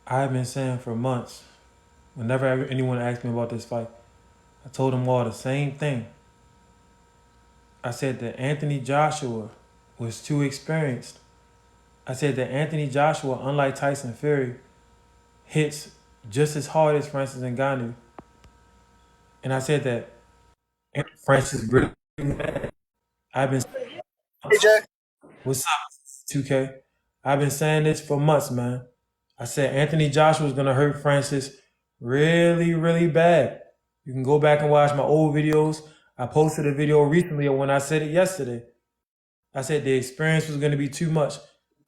I've been saying for months, whenever anyone asked me about this fight, I told them all the same thing. I said that Anthony Joshua was too experienced. I said that Anthony Joshua, unlike Tyson Fury, hits just as hard as Francis Ngannou. And I said that Francis really bad. I've been saying Hey months. Jay, What's up, 2K? I've been saying this for months, man. I said Anthony Joshua is gonna hurt Francis really, really bad. You can go back and watch my old videos. I posted a video recently when I said it yesterday. I said the experience was gonna be too much.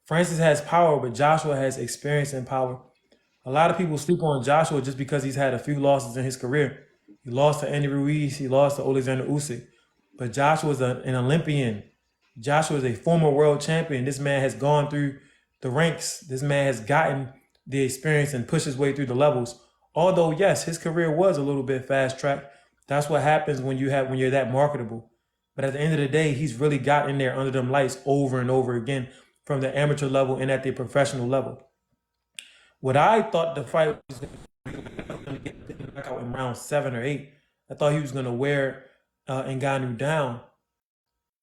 Francis has power, but Joshua has experience and power. A lot of people sleep on Joshua just because he's had a few losses in his career. He lost to Andy Ruiz, he lost to Alexander Usyk, but Joshua is an Olympian. Joshua is a former world champion. This man has gone through the ranks. This man has gotten the experience and pushed his way through the levels. Although yes, his career was a little bit fast track. That's what happens when you're that marketable. But at the end of the day, he's really got in there under them lights over and over again from the amateur level and at the professional level. What I thought the fight was going to get back out in round 7 or 8. I thought he was going to wear Ngannou down.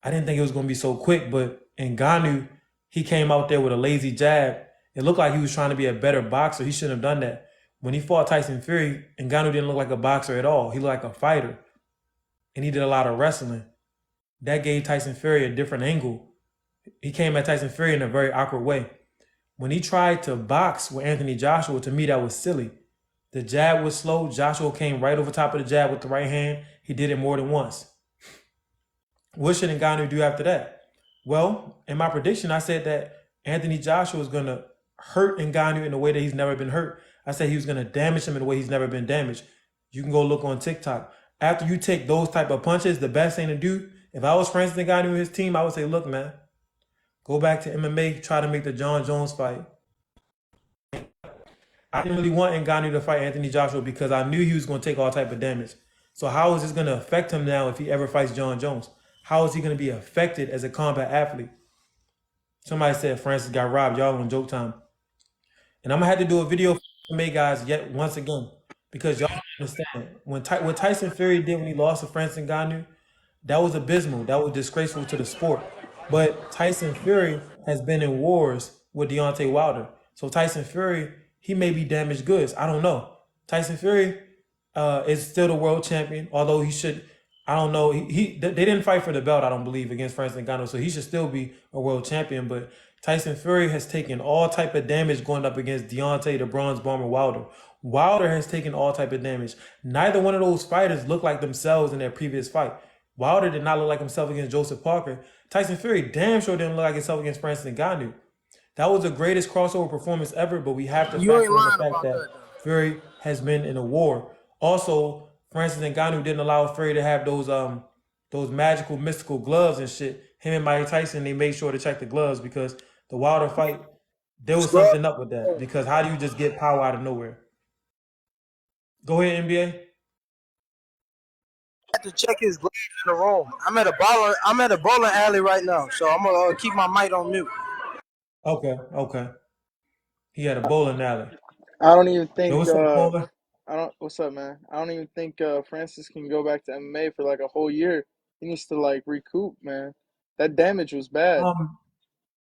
I didn't think it was going to be so quick, but Ngannou, he came out there with a lazy jab. It looked like he was trying to be a better boxer. He shouldn't have done that. When he fought Tyson Fury, Ngannou didn't look like a boxer at all. He looked like a fighter, and he did a lot of wrestling. That gave Tyson Fury a different angle. He came at Tyson Fury in a very awkward way. When he tried to box with Anthony Joshua, to me, that was silly. The jab was slow. Joshua came right over top of the jab with the right hand. He did it more than once. What should Ngannou do after that? Well, in my prediction, I said that Anthony Joshua is going to hurt Ngannou in a way that he's never been hurt. I said he was going to damage him in a way he's never been damaged. You can go look on TikTok. After you take those type of punches, the best thing to do, if I was Francis Ngannou and his team, I would say, look, man, go back to MMA, try to make the John Jones fight. I didn't really want Ngannou to fight Anthony Joshua because I knew he was going to take all type of damage. So how is this going to affect him now if he ever fights John Jones? How is he going to be affected as a combat athlete? Somebody said Francis got robbed. Y'all on joke time. And I'm going to have to do a video for MMA guys yet once again because y'all understand. What Tyson Fury did when he lost to Francis Ngannou, that was abysmal. That was disgraceful to the sport. But Tyson Fury has been in wars with Deontay Wilder. So Tyson Fury, he may be damaged goods. I don't know. Tyson Fury is still the world champion, although he should. I don't know. They didn't fight for the belt, I don't believe, against Francis Ngannou, so he should still be a world champion. But Tyson Fury has taken all type of damage going up against Deontay the Bronze Bomber Wilder. Wilder has taken all type of damage. Neither one of those fighters looked like themselves in their previous fight. Wilder did not look like himself against Joseph Parker. Tyson Fury damn sure didn't look like himself against Francis Ngannou. That was the greatest crossover performance ever, but we have to you ain't factor in the lying fact about that that though. Fury has been in a war. Also, Francis Ngannou didn't allow Fury to have those magical mystical gloves and shit. Him and Mike Tyson, they made sure to check the gloves because the Wilder fight, there was Scrub. something up with that. Because how do you just get power out of nowhere? Go ahead, NBA. I have to check his gloves in the room. I'm at a bowling alley right now, so I'm gonna keep my mic on mute. Okay, okay. He had a bowling alley. I don't even Yo, think what's up, Paula? I don't what's up, man? I don't even think Francis can go back to MMA for like a whole year. He needs to like recoup, man. That damage was bad. Um,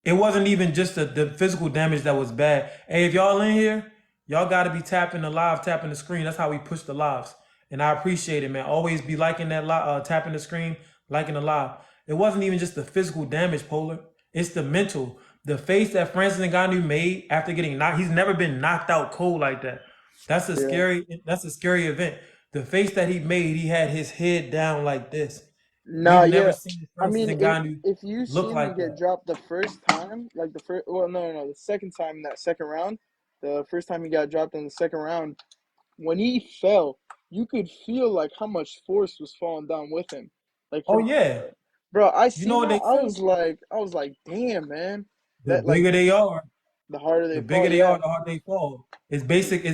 It wasn't even just the physical damage that was bad. Hey, if y'all in here, y'all got to be tapping the live, tapping the screen. That's how we push the lives. And I appreciate it, man. Always be liking that tapping the screen, liking the live. It wasn't even just the physical damage, Polar. It's the mental. The face that Francis Ngannou made after getting knocked. He's never been knocked out cold like that. That's a Yeah. scary. That's a scary event. The face that he made, he had his head down like this. Nah, We've never yeah. seen I Francis mean, Ngannou if you look seen him like get that. dropped the first time, like the second time in that second round, the first time he got dropped in the second round, when he fell, you could feel like how much force was falling down with him. Like Oh from yeah. bro, I You know seen what that. they say? I was like, damn, man. The That like bigger they are, the harder they the bigger fall. they are, Yeah, the harder they fall. It's basic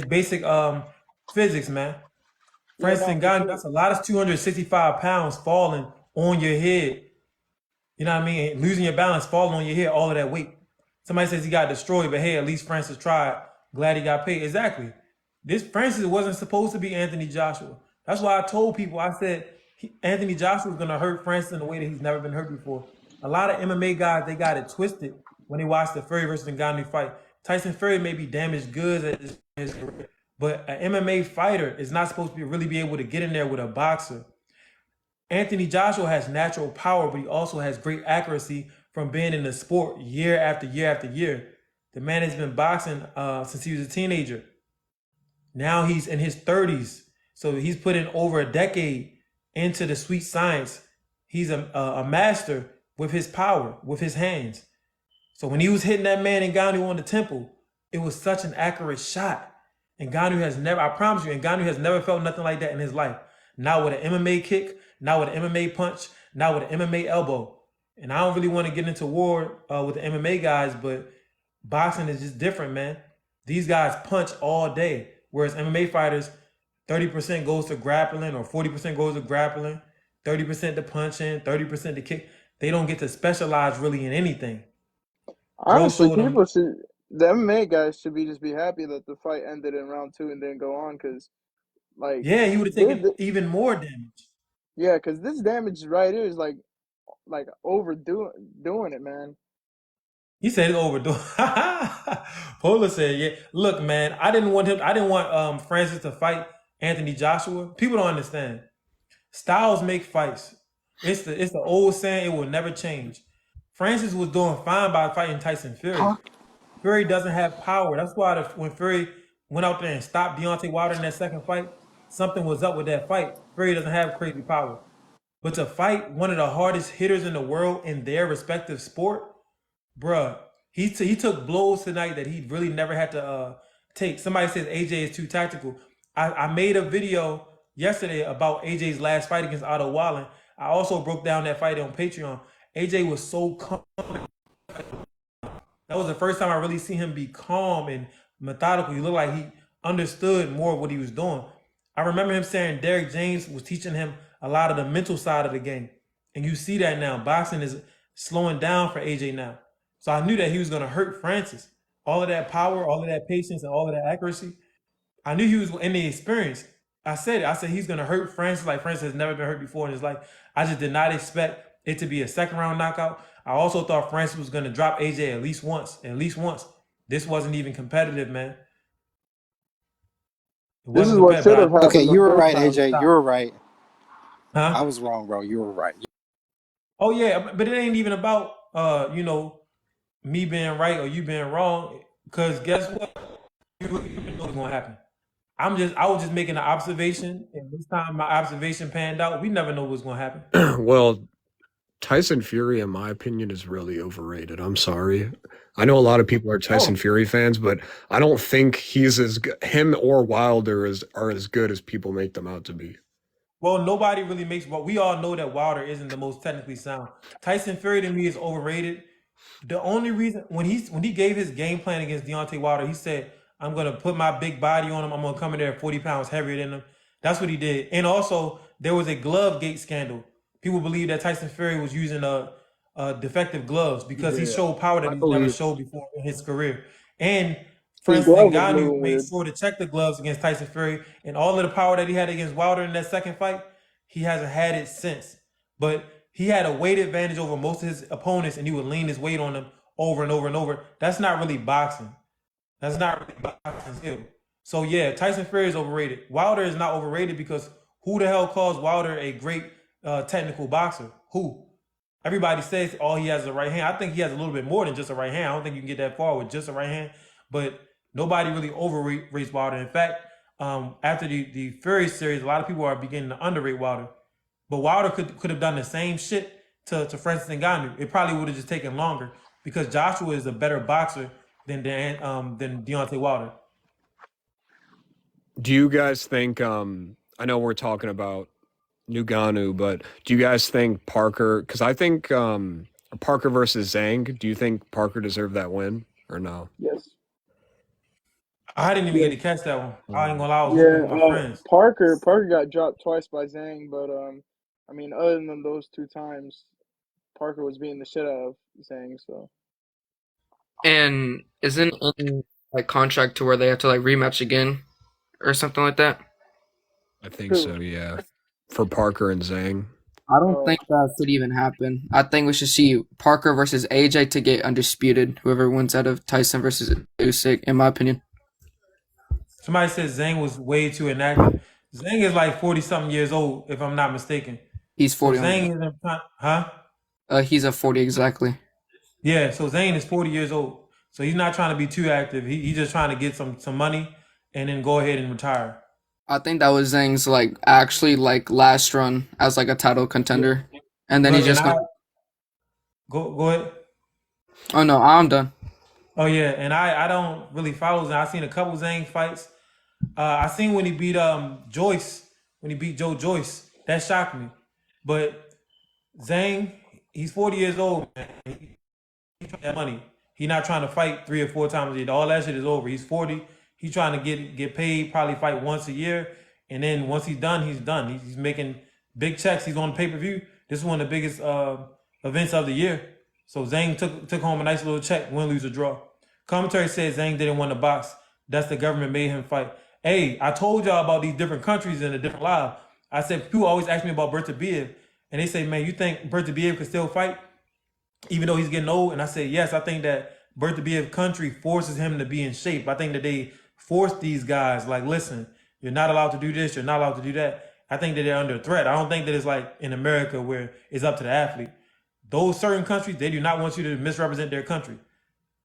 physics, man. For yeah, no, instance, for God, sure. that's a lot of 265 pounds falling on your head. You know what I mean? Losing your balance, falling on your head, all of that weight. Somebody says he got destroyed, but hey, at least Francis tried. Glad he got paid. Exactly. This Francis wasn't supposed to be Anthony Joshua. That's why I told people. I said Anthony Joshua is gonna hurt Francis in a way that he's never been hurt before. A lot of MMA guys they got it twisted when they watched the Fury versus Ngannou fight. Tyson Fury may be damaged goods at his career, but an MMA fighter is not supposed to really be able to get in there with a boxer. Anthony Joshua has natural power, but he also has great accuracy from being in the sport year after year after year. The man has been boxing since he was a teenager. Now he's in his 30s. So he's put in over a decade into the sweet science. He's a master with his power, with his hands. So when he was hitting that man Ngannou on the temple, it was such an accurate shot. Ngannou has never, I promise you, Ngannou has never felt nothing like that in his life. Not with an MMA kick, not with an MMA punch, not with an MMA elbow. And I don't really want to get into war with the MMA guys, but boxing is just different, man. These guys punch all day, whereas MMA fighters, 30% goes to grappling or 40% goes to grappling, 30% to punching, 30% to kick. They don't get to specialize really in anything. Bro Honestly, showed them. people should the MMA guys should be just be happy that the fight ended in round two and didn't go on because like Yeah, he would have this, taken even more damage. yeah, because this damage right here is like overdoing doing it, man. He said it's overdue. Polar said, "Yeah, look, man, I didn't want him. I didn't want Francis to fight Anthony Joshua. People don't understand. Styles make fights. It's the old saying. It will never change. Francis was doing fine by fighting Tyson Fury. Fury doesn't have power. That's why when Fury went out there and stopped Deontay Wilder in that second fight, something was up with that fight. Fury doesn't have crazy power. But to fight one of the hardest hitters in the world in their respective sport, bruh, he took blows tonight that he really never had to take. Somebody says AJ is too tactical. I made a video yesterday about AJ's last fight against Otto Wallen. I also broke down that fight on Patreon. AJ was so calm. That was the first time I really seen him be calm and methodical. He looked like he understood more of what he was doing. I remember him saying Derek James was teaching him a lot of the mental side of the game. And you see that now. Boxing is slowing down for AJ now. So I knew that he was going to hurt Francis. All of that power, all of that patience, and all of that accuracy. I knew he was in the experience. I said it. I said he's going to hurt Francis like Francis has never been hurt before in his life. I just did not expect it to be a second round knockout. I also thought Francis was going to drop AJ at least once. At least once. This wasn't even competitive, man. It This wasn't is what competitive. should But have I Okay, happened the you were first right, time. AJ. You were right. I huh? was wrong, bro. You were right. Oh yeah, but it ain't even about me being right or you being wrong. Because guess what? You know what's gonna happen. I was just making an observation, and this time my observation panned out. We never know what's gonna happen. Well, Tyson Fury, in my opinion, is really overrated. I'm sorry. I know a lot of people are Tyson Oh, Fury fans, but I don't think he's as good, him or Wilder are as good as people make them out to be. well, nobody really makes. But we all know that Wilder isn't the most technically sound. Tyson Fury to me is overrated. The only reason when he gave his game plan against Deontay Wilder, he said, "I'm gonna put my big body on him. I'm gonna come in there 40 pounds heavier than him." That's what he did. And also, there was a glove gate scandal. People believe that Tyson Fury was using defective gloves because he Yeah, showed power that I he's never believe. showed before in his career. And His Francis glove was Ngannou moving made weird. sure to check the gloves against Tyson Fury, and all of the power that he had against Wilder in that second fight, he hasn't had it since. But he had a weight advantage over most of his opponents, and he would lean his weight on them over and over and over. That's not really boxing. That's not really boxing skill. So yeah, Tyson Fury is overrated. Wilder is not overrated because who the hell calls Wilder a great technical boxer? Who? Everybody says all he has is a right hand. I think he has a little bit more than just a right hand. I don't think you can get that far with just a right hand. But nobody really overrates Wilder. In fact, after the Fury series, a lot of people are beginning to underrate Wilder. But Wilder could have done the same shit to Francis Ngannou. It probably would have just taken longer because Joshua is a better boxer than Deontay Wilder. Do you guys think? I know we're talking about Ngannou, but do you guys think Parker? Because I think Parker versus Zhang. Do you think Parker deserved that win or no? Yes. I didn't even get Yes. to catch that one. I ain't Um, gonna lie, I was hooping Yeah. with my friends. Parker got dropped twice by Zhang, but I mean, other than those two times, Parker was beating the shit out of Zhang. So And isn't in like contract to where they have to like rematch again or something like that? I think Who? so, yeah. For Parker and Zhang. I don't Oh, think that should even happen. I think we should see Parker versus AJ to get undisputed. Whoever wins out of Tyson versus Usyk, in my opinion. Somebody said Zhang was way too inactive. Zhang is like 40 something years old, if I'm not mistaken. He's So 40 Zhang on. isn't, huh? He's a 40 exactly. Yeah, so Zane is 40 years old. So he's not trying to be too active. He's just trying to get some money and then go ahead and retire. I think that was Zhang's like actually like last run as like a title Yeah. contender, and then Look, he's and just I gonna. go ahead. Oh no, I'm done. Oh yeah, and I don't really follow Zane. I've seen a couple Zane fights. I seen when he beat Joyce, when he beat Joe Joyce. That shocked me. But Zane, he's 40 years old, man. That money. He's not trying to fight 3 or 4 times a year. All that shit is over. He's 40. He's trying to get paid, probably fight once a year. And then once he's done, he's done. He's making big checks. He's on pay-per-view. This is one of the biggest events of the year. So Zhang took home a nice little check, win, lose, or draw. Commentary said Zhang didn't want to box. That's the government made him fight. Hey, I told y'all about these different countries and the different lives. I said, people always ask me about Berta Biev. And they say, man, you think Berta Biev could still fight? Even though he's getting old. And I say, yes, I think that Bertha Biev country forces him to be in shape. I think that they force these guys, like, listen, you're not allowed to do this, you're not allowed to do that. I think that they're under threat. I don't think that it's like in America where it's up to the athlete. Those certain countries, they do not want you to misrepresent their country.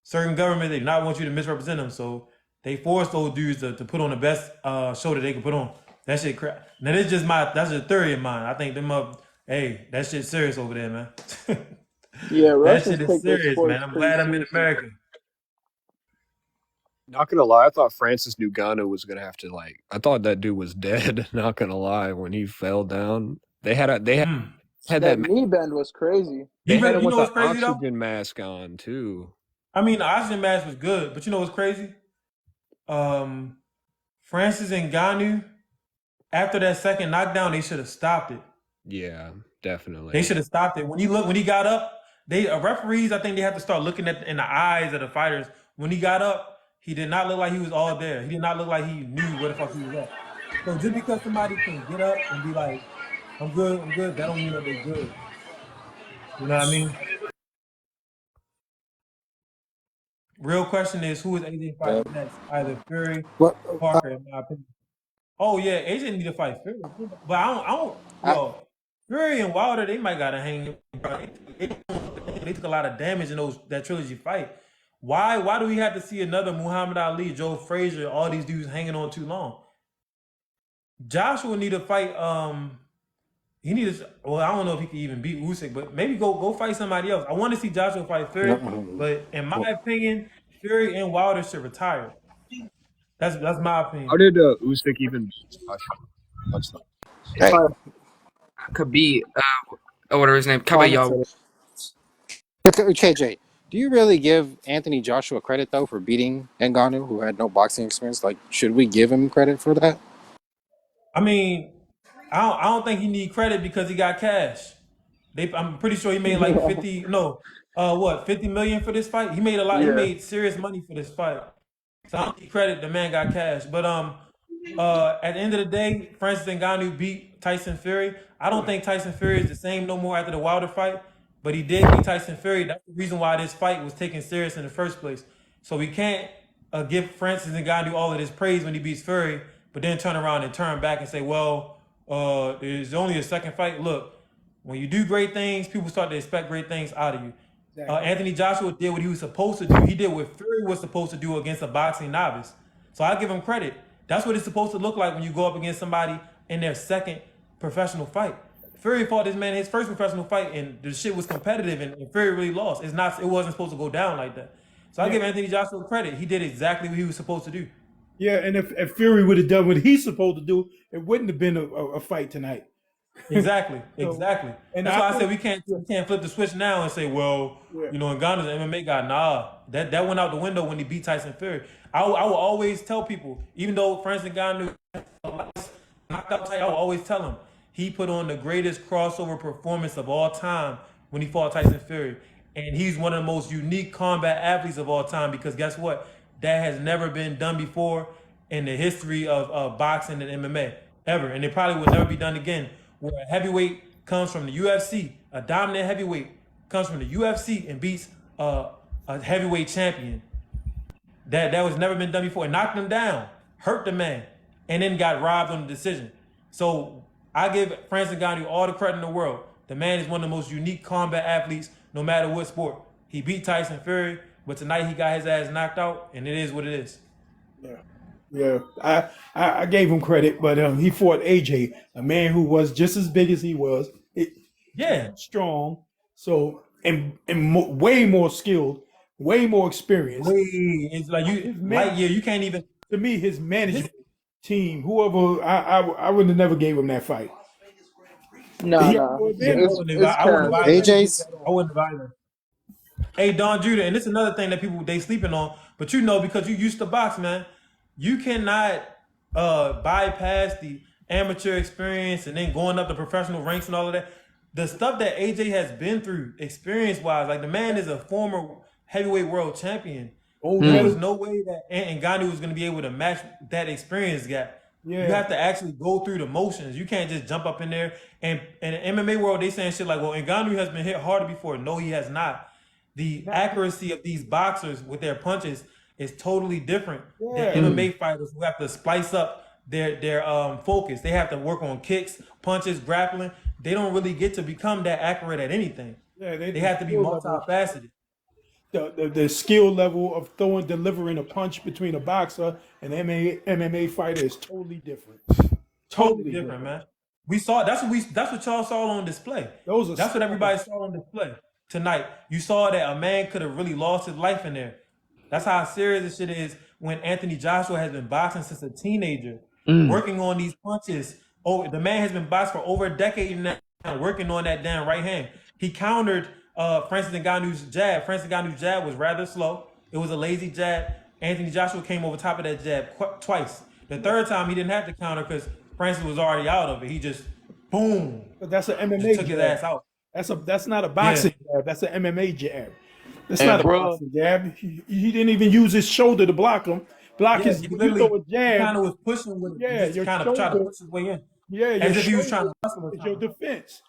Certain governments, they do not want you to misrepresent them. So they force those dudes to put on the best show that they can put on. That shit crap. Now that's just a theory of mine. I think them up, hey, that shit's serious over there, man. yeah, That Russians shit is take their serious, man. sports I'm pretty glad I'm in seriously. America. Not gonna lie, I thought Francis Ngannou was gonna have to like. I thought that dude was dead. Not gonna lie, when he fell down, Mm. had That that knee bend was crazy. they had him You with know the what's crazy though? oxygen mask on too. I mean, the oxygen mask was good, but you know what's crazy? Um, Francis Ngannou, after that second knockdown, they should have stopped it. Yeah, They definitely. should have stopped it. When he got up, they referees. I think they have to start looking at in the eyes of the fighters. When he got up, he did not look like he was all there. He did not look like he knew where the fuck he was at. So just because somebody can get up and be like, I'm good," that don't mean that they good. You know what I mean? Real question is, who is AJ fighting next? Either Fury What? or Parker, in my opinion. Oh yeah, AJ need to fight Fury, but I don't. I, Yo, Fury and Wilder, they might gotta hang. Bro. They took a lot of damage in that trilogy fight. Why do we have to see another Muhammad Ali, Joe Frazier, all these dudes hanging on too long? Joshua need to fight. He needs. Well, I don't know if he can even beat Usyk, but maybe go fight somebody else. I want to see Joshua fight Fury, but in my opinion, Fury and Wilder should retire. That's my How opinion. did Usyk even beat Joshua? That's not. hey, Could be whatever his name. Kwame Kabayao. said it. KJ, do you really give Anthony Joshua credit though for beating Ngannou, who had no boxing experience? Like, should we give him credit for that? I mean, I don't think he need credit because he got cash. I'm pretty sure he made like Yeah, 50. No, what 50 million for this fight? He made a lot. He yeah. made serious money for this fight. So I don't need credit. The man got cash. But at the end of the day, Francis Ngannou beat Tyson Fury. I don't think Tyson Fury is the same no more after the Wilder fight, but he did beat Tyson Fury. That's the reason why this fight was taken serious in the first place. So we can't give Francis Ngannou all of this praise when he beats Fury, but then turn around and turn back and say, well, there's only a second fight. Look, when you do great things, people start to expect great things out of you. Anthony Joshua did what he was supposed to do. He did what Fury was supposed to do against a boxing novice. So I give him credit. That's what it's supposed to look like when you go up against somebody in their second professional fight. Fury fought this man in his first professional fight, and the shit was competitive, and Fury really lost. It wasn't supposed to go down like that. So I give Anthony Joshua credit. He did exactly what he was supposed to do. Yeah, and if Fury would have done what he's supposed to do, it wouldn't have been a fight tonight. Exactly, So, exactly. and That's I why I said think, we can't flip the switch now and say, well, yeah, Ngannou's an MMA guy. Nah, that went out the window when he beat Tyson Fury. I will always tell people, even though Francis Ngannou knocked out Tyson, I will always tell him he put on the greatest crossover performance of all time when he fought Tyson Fury, and he's one of the most unique combat athletes of all time because guess what? that has never been done before in the history of boxing and MMA ever, and it probably will never be done again. Where a heavyweight comes from the UFC, a dominant heavyweight comes from the UFC and beats a heavyweight champion that was never been done before. Knocked him down, hurt the man, and then got robbed on the decision. So I give Francis Ngannou all the credit in the world. The man is one of the most unique combat athletes, no matter what sport. He beat Tyson Fury, but tonight he got his ass knocked out, and it is what it is. Yeah, I gave him credit, but he fought AJ, a man who was just as big as he was, strong, so and way more skilled, way more experienced. It's like you can't even. To me, his management team, whoever, I would have never gave him that fight. No. I wouldn't have AJ's. I wouldn't have either. Hey, Don Judah, and this is another thing that people they sleeping on, but because you used to box, man, you cannot bypass the amateur experience and then going up the professional ranks and all of that. The stuff that AJ has been through, experience-wise, like the man is a former heavyweight world champion. There was no way that Ngannou was going to be able to match that experience gap. Yeah. You have to actually go through the motions. You can't just jump up in there. And in the MMA world, they saying shit like, well, Ngannou has been hit harder before. No, he has not. The accuracy of these boxers with their punches is totally different than MMA fighters who have to spice up their focus. They have to work on kicks, punches, grappling. They don't really get to become that accurate at anything. Yeah, they have to be multifaceted. The skill level of delivering a punch between a boxer and an MMA fighter is totally different. Totally different, man. We saw that's what y'all saw on display. That's what everybody saw on display tonight. You saw that a man could have really lost his life in there. That's how serious this shit is when Anthony Joshua has been boxing since a teenager, working on these punches. Oh, the man has been boxing for over a decade now, working on that damn right hand. He countered Francis Ngannou's jab. Francis Ngannou's jab was rather slow. It was a lazy jab. Anthony Joshua came over top of that jab twice. The third time he didn't have to counter because Francis was already out of it. He just boom. But that's an MMA took jab. his ass out. That's not a boxing jab. That's an MMA jab. That's not a boxing jab. He didn't even use his shoulder to block him. He throw a jab. He kind of was pushing with it. Yeah, just kind of tried to push his way in. Yeah, as if he was trying to hustle. It's your defense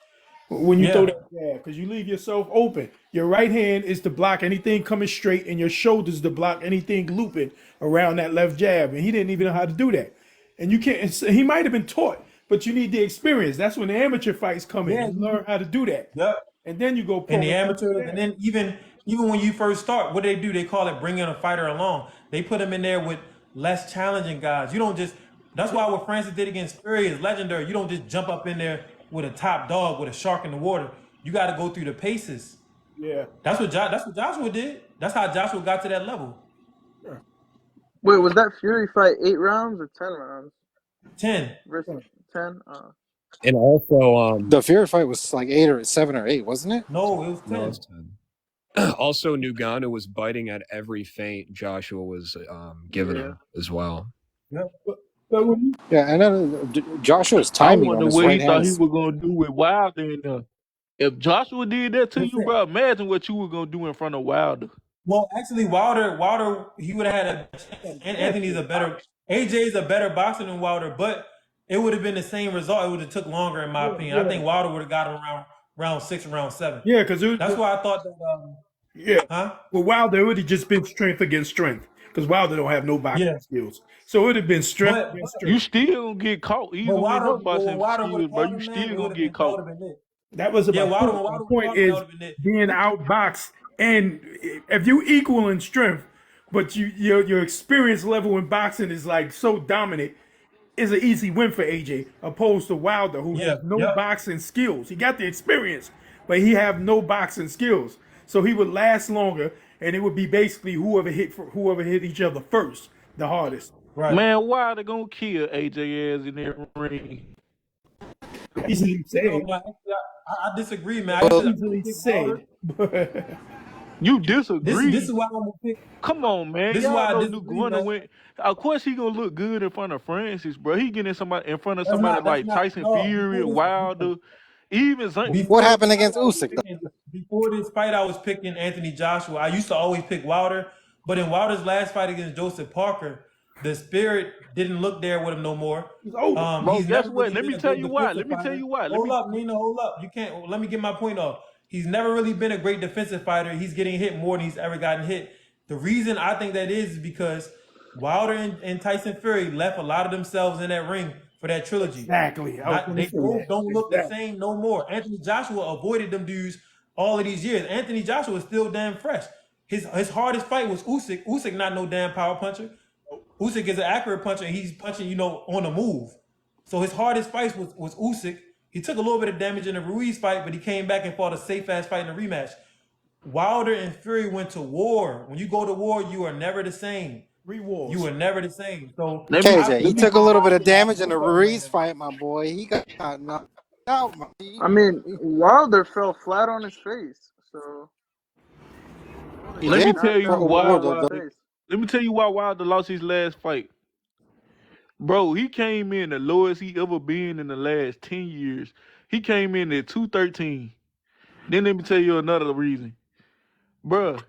when you throw that jab because you leave yourself open. Your right hand is to block anything coming straight, and your shoulders to block anything looping around that left jab. And he didn't even know how to do that. And you can't. He might have been taught, but you need the experience. That's when the amateur fights come in. You learn how to do that. Yep. And then you go pro. And the amateurs, and then even when you first start, what do? They call it bringing a fighter along. They put him in there with less challenging guys. You don't just. That's why what Francis did against Fury is legendary. You don't just jump up in there with a top dog with a shark in the water. You got to go through the paces. Yeah. That's what Joshua did. That's how Joshua got to that level. Yeah. Wait, was that Fury fight 8 rounds or 10 rounds? 10 versus 10. And also, the Fury fight was like 7 or 8, wasn't it? No, it was 10. No, it was 10. Also, Ngannou was biting at every feint Joshua was giving him as well. Yep. Yeah, and then Joshua's timing on his right hand. I wonder what he thought he was gonna do with Wilder. If Joshua did that to you, bro, imagine what you were gonna do in front of Wilder. Well, actually, Wilder, he would have had and Anthony's AJ's a better boxer than Wilder, but it would have been the same result. It would have took longer, in my opinion. I think Wilder would have got him around round 6 or round 7. Yeah, because that's why I thought that. Well, Wilder, it would have just been strength against strength because Wilder don't have no boxing skills. So it would have been strength against strength. You still gonna get caught even with no boxing skills, bro. You still gonna get caught. That was about the point is being outboxed, and if you equal in strength, but your experience level in boxing is like so dominant, is an easy win for AJ, opposed to Wilder, who has no boxing skills. He got the experience, but he have no boxing skills. So he would last longer, and it would be basically whoever hit each other first, the hardest. Right. Man, Wilder gonna kill AJ ass in that ring. Easily said. I disagree, man. Easily said. You disagree? This is why I'm gonna pick. Come on, man. This Y'all is why I know disagree, Ngannou went. Of course, he gonna look good in front of Francis, bro. He getting in front of somebody like Tyson Fury, Wilder, even Zank. What happened against Usyk? Before this fight, I was picking Anthony Joshua. I used to always pick Wilder, But in Wilder's last fight against Joseph Parker, the spirit didn't look there with him no more. It's over. Bro, He's guess never what? really Let been me a tell great you why. defensive Let me tell fighter. you why. Hold up, Nina, hold up. You can't. Let me get my point off. He's never really been a great defensive fighter. He's getting hit more than he's ever gotten hit. The reason I think that is because Wilder and Tyson Fury left a lot of themselves in that ring for that trilogy. Exactly. I was Not, going they to say both that. don't look the Exactly. same no more. Anthony Joshua avoided them dudes all of these years. Anthony Joshua is still damn fresh. His hardest fight was Usyk. Usyk not no damn power puncher. Usyk is an accurate puncher, and he's punching, on the move. So his hardest fight was Usyk. He took a little bit of damage in the Ruiz fight, but he came back and fought a safe-ass fight in the rematch. Wilder and Fury went to war. When you go to war, you are never the same. Rewars. You are never the same. So Let me KJ, he took a little bit of damage in the both of them, Ruiz man. fight, my boy. He got knocked out. I mean, Wilder fell flat on his face, so He let me did. tell knocked you out why flat on his Wilder. face. Let me tell you why Wilder lost his last fight. Bro, he came in the lowest he ever been in the last 10 years. He came in at 213. Then let me tell you another reason. Bro,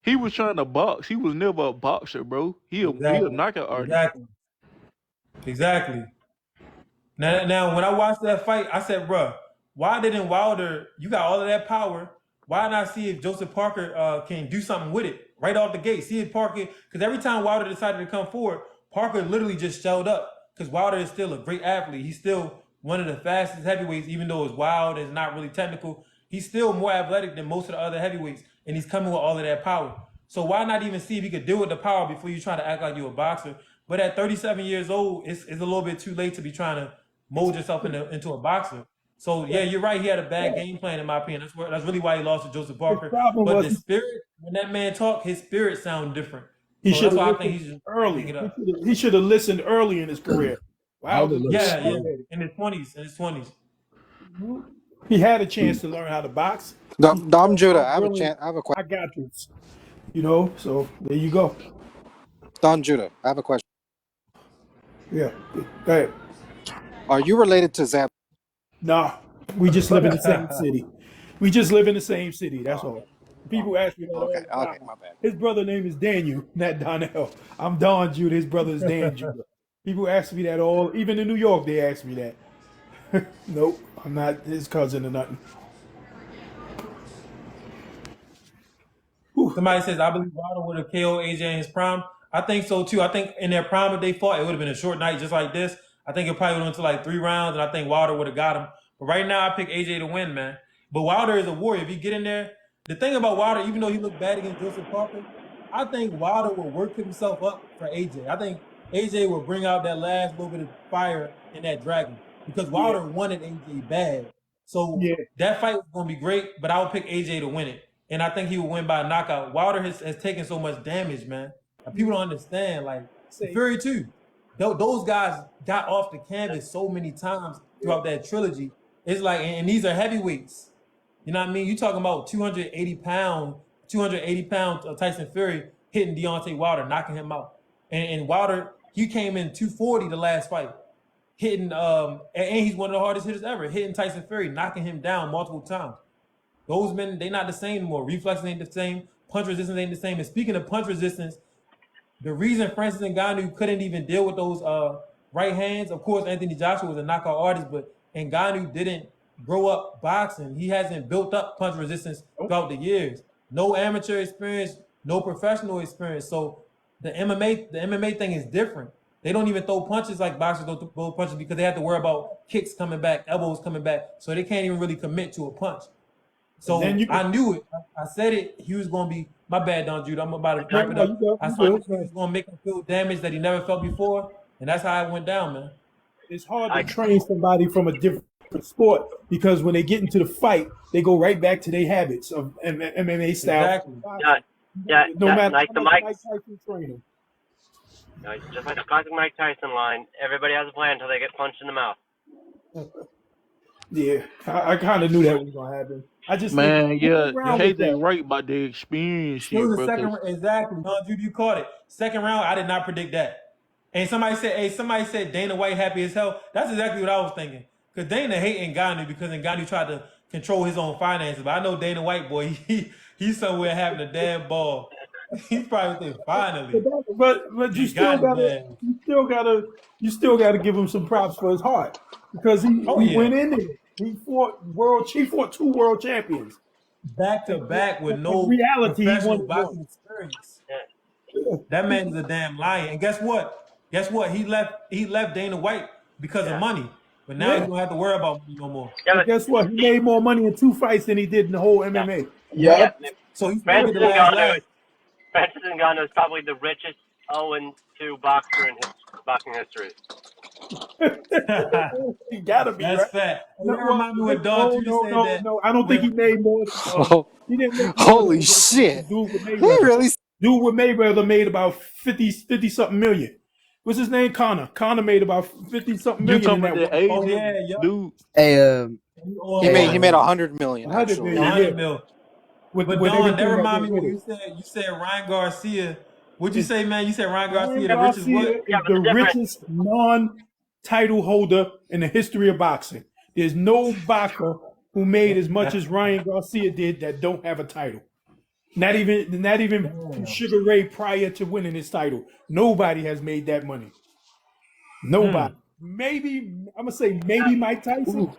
he was trying to box. He was never a boxer, bro. He a Exactly. knockout artist. Exactly. Now, when I watched that fight, I said, bruh, why didn't Wilder, you got all of that power, why not see if Joseph Parker can do something with it right off the gate? See if Parker, because every time Wilder decided to come forward, Parker literally just showed up because Wilder is still a great athlete. He's still one of the fastest heavyweights, even though it's wild and it's not really technical. He's still more athletic than most of the other heavyweights, and he's coming with all of that power. So why not even see if he could deal with the power before you try to act like you're a boxer? But at 37 years old, it's a little bit too late to be trying to mold yourself into a boxer. So yeah, you're right. He had a bad game plan, in my opinion. That's really why he lost to Joseph His Parker. problem But was the spirit, when that man talked, his spirit sound different. he So should that's have why I think listened he's just pick early. it up. He should have listened early in his career. Wilder Yeah, listened already. in his 20s. He had a chance to learn how to box. He Dom started Judah, off I have a willing, chance. I have a question. I got this. So there you go. Don Judah, I have a question. Yeah. Go ahead. Are you related to Zab? Nah, we just live in the same city. We just live in the same city. That's all. People ask me that all the Okay, time. my bad. His brother name is Daniel, not Donnell. I'm Don Judah. His brother is Dan Judah. People ask me that even in New York, they ask me that. Nope, I'm not his cousin or nothing. Somebody says, I believe Wilder would have KO'd AJ in his prime. I think so too. I think in their prime, if they fought, it would have been a short night just like this. I think it probably went to like 3 rounds, and I think Wilder would have got him. But right now, I pick AJ to win, man. But Wilder is a warrior. If you get in there, the thing about Wilder, even though he looked bad against Joseph Parker, I think Wilder will work himself up for AJ. I think AJ will bring out that last little bit of fire in that dragon because Wilder wanted AJ bad. So Yeah. that fight was going to be great, but I would pick AJ to win it. And I think he will win by a knockout. Wilder has taken so much damage, man. People don't understand. Like, Fury too. Those guys got off the canvas so many times throughout that trilogy. It's like, and these are heavyweights. You know what I mean? You talking about 280 pound Tyson Fury hitting Deontay Wilder, knocking him out. And Wilder, he came in 240 the last fight, hitting and he's one of the hardest hitters ever, hitting Tyson Fury, knocking him down multiple times. Those men, they not the same anymore. Reflexes ain't the same. Punch resistance ain't the same. And speaking of punch resistance, the reason Francis Ngannou couldn't even deal with those right hands, of course, Anthony Joshua was a knockout artist, but Ngannou didn't grow up boxing. He hasn't built up punch resistance throughout the years. No amateur experience, no professional experience. So the MMA thing is different. They don't even throw punches like boxers don't throw punches because they have to worry about kicks coming back, elbows coming back. So they can't even really commit to a punch. So I knew it. I said it. He was going to be, my bad, Don Jude. I'm about to wrap it up. I saw he was going to make him feel damage that he never felt before. And that's how it went down, man. It's hard to train somebody from a different sport because when they get into the fight, they go right back to their habits of MMA style. Exactly. No matter like how the much Mike Mike Tyson train them. just like the classic Mike Tyson line, everybody has a plan until they get punched in the mouth. Yeah, I kind of knew that was gonna happen. I just Man, yeah, KJ that? right about the experience It was shit, the bro. second, exactly. Don Jude, you caught it. Second round, I did not predict that. And somebody said Dana White happy as hell. That's exactly what I was thinking. Because Dana hating Ngannou because Ngannou tried to control his own finances. But I know Dana White, boy, he's somewhere having a damn ball. He's probably thinking, finally. But They you got still his gotta ass. you still gotta give him some props for his heart because Oh he yeah, went in there. He fought two world champions. back to back with In no reality, he professional wanted one. boxing experience. Yeah. That man is a damn lion. And guess what? Guess what? He left Dana White because of money. But now you Yeah. don't have to worry about money no more. Yeah, But guess what? He made more money in 2 fights than he did in the whole yeah, MMA. yeah. Yep. So he still get Francis the last Ngannou, laugh. Francis Ngannou is probably the richest 0-2 boxer in boxing history. He gotta be That's right. fat. Hey, No, that well, remind me what Don no, Tudor no, said no, that no. I don't think when he made more. Oh, He didn't make more than holy shit! dude with He Mayweather. really? Dude with Mayweather made about 50 something million. What's his name? Connor. Connor made about 50 something You million in talking about that that one. oh yeah, Asian yup. dude? Hey, He all He made one. 100 million 100 actually. million, yeah. 100 mil. With But Don, that everything that remind went me with when it. you said Ryan Garcia. What'd you It's, say, man? You said Ryan Garcia Ryan the richest Garcia what? Yeah, is but the the difference, richest non-title holder in the history of boxing. There's no boxer who made as much as Ryan Garcia did that don't have a title. Not even Sugar Ray prior to winning his title. Nobody has made that money. Nobody. Maybe I'm gonna say maybe Mike Tyson,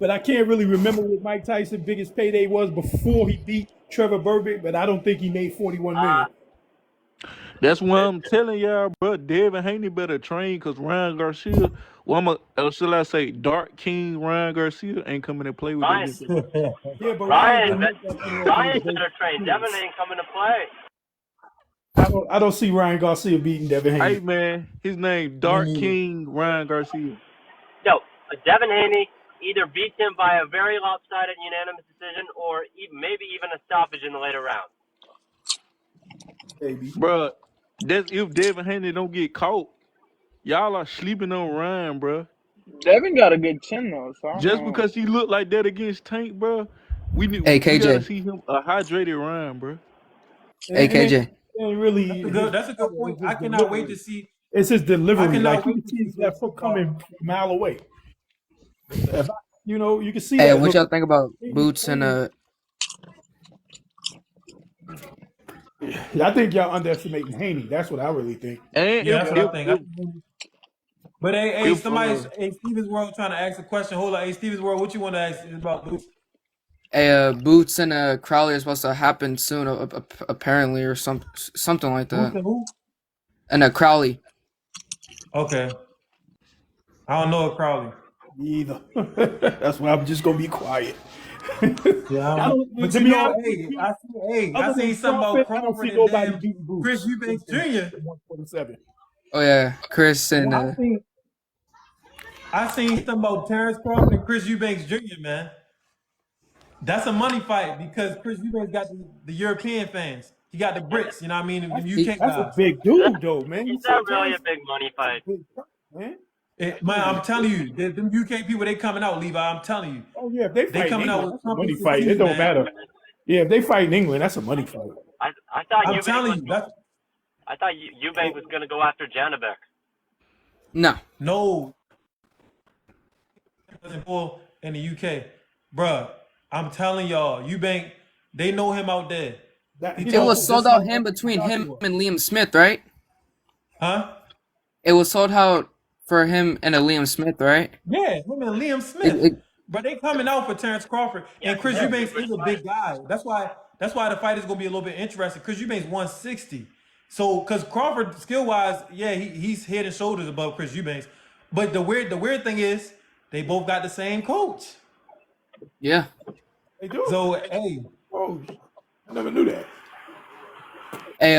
but I can't really remember what Mike Tyson's biggest payday was before he beat Trevor Burbick. But I don't think he made 41 million. That's why I'm telling y'all, bro. Devin Haney better train because Ryan Garcia, or shall I say, Dark King Ryan Garcia ain't coming to play with that Ryan, bitch. Yeah, but Ryan Ryan, didn't make that thing off of Ryan his better train. base. Devin ain't coming to play. I don't see Ryan Garcia beating Devin Hey Haney. man, his name Me Dark neither. King Ryan Garcia. No, Devin Haney either beats him by a very lopsided unanimous decision or maybe even a stoppage in the later round. Baby. Bruh, that's if Devin Haney don't get caught. Y'all are sleeping on Ryan, bruh. Devin got a good chin though, so I don't Just know. because he looked like that against Tank, bruh, hey we gotta KJ, see him a hydrated Ryan, bruh. hey KJ. It ain't really his That's a good point. it's his I cannot wait delivery. to see. It's his I delivery. Like cannot you wait can to see see that foot coming a mile away. If I, you can see Hey, that what hook. y'all think about Boots and I think y'all underestimating Haney. That's what I really think. And Yeah, that's what I if think. if But hey, if somebody's Stevens World trying to ask a question. Hold on, hey Stevens World, what you want to ask about Boots? Boots and Crowley are supposed to happen soon, apparently, or something like Boots that. and who? And Crowley. Okay, I don't know a Crowley. Me either. That's why I'm just gonna be quiet. Yeah, I don't. but To you be know, honest with you, hey, I other seen than something about Crawford, I don't Crawford see and nobody damn beating Boots. Chris Eubanks Jr. 147. Oh yeah, Chris and I seen something about Terrence Crawford and Chris Eubanks Jr. Man, that's a money fight because Chris Eubanks got the European fans. He got the Brits. You know what I mean? The he, UK That's a guys. big dude, though, man. Is You that said really a Terrence, big money that's a fight? big fight, man. Man, I'm telling you, them UK people, they coming out, Levi. I'm telling you, Oh yeah, if they they fight in coming out England, with that's a money trumpets and fight. It tea, don't man. matter. Yeah, if they fight in England, that's a money fight. I thought I'm Eubank telling was you, that's Eubank was going to go after Janabek. no. no in the UK, bruh. I'm telling y'all, Eubank, they know him out there. He It was talks sold just out like him Anthony between him Joshua. and Liam Smith, right? Huh? It was sold out for him and Liam Smith, right? Yeah, him and Liam It, Smith. it, But they coming out for Terrence Crawford. Yeah, And Chris they're Eubanks super is a big guy. That's why the fight is gonna be a little bit interesting. Chris Eubanks 160. So because Crawford skill wise, yeah, he's head and shoulders above Chris Eubanks. But the weird thing is they both got the same coach. yeah. They do. So hey, Oh, I never knew that. Hey,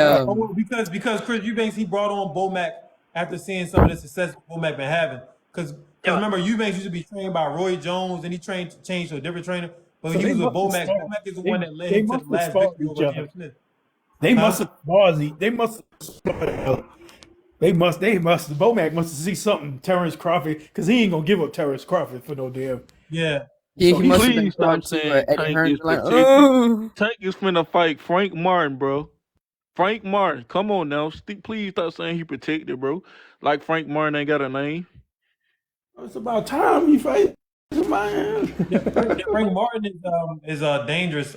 because Chris Eubanks he brought on Bomac after seeing some of the success Bomac been having. Because yeah, remember Eubanks used to be trained by Roy Jones and he changed to a different trainer. But So he they was with must have Bomac. sparred. Bomac is the one that led They him to the must have last sparred victory each over other. Liam Smith. They Huh? must have sparred. They must have sparred each other. They must. Bomac must see something Terrence Crawford because he ain't gonna give up Terrence Crawford for no damn. Yeah. he So he must have been please trying stop to saying Eddie Tank Hearn, is like, protected. Tank is finna fight Frank Martin, bro. Frank Martin, come on now. Please stop saying he protected, bro. Like Frank Martin ain't got a name. it's about time he fight. Man. Yeah, Frank Martin is dangerous.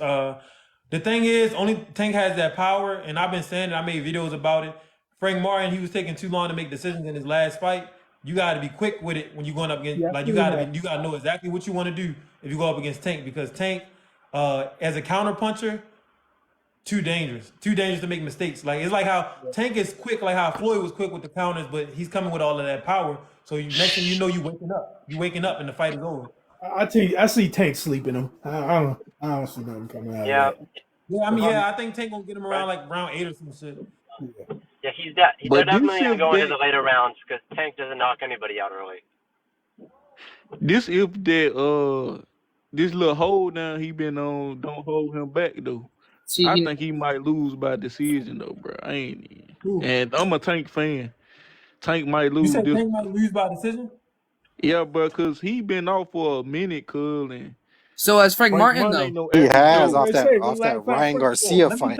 The thing is, only Tank has that power, and I've been saying it. I made videos about it. Frank Martin, he was taking too long to make decisions in his last fight. You got to be quick with it when you're going up against. Yeah, Like you got to know exactly what you want to do if you go up against Tank, because Tank, as a counter puncher, too dangerous to make mistakes. Like it's like how Tank is quick, like how Floyd was quick with the counters, but he's coming with all of that power. So next thing you know, you waking up, and the fight is over. I see Tank sleeping him. I don't see nothing coming out Yeah. of that. Yeah, I think Tank gonna get him around like round 8 or some shit. Yeah, they're But definitely going to go into the later rounds because Tank doesn't knock anybody out early. this if that this little hold down he been on don't hold him back though. See, I think he might lose by decision though, bro. I ain't even. Who? And I'm a Tank fan. Tank might You lose said this. Tank might lose by decision? Yeah, bro, cause he been off for a minute, cuz, and so as Frank Martin Martin though. ain't no He average has Joe. off that Ryan Garcia Let me fight.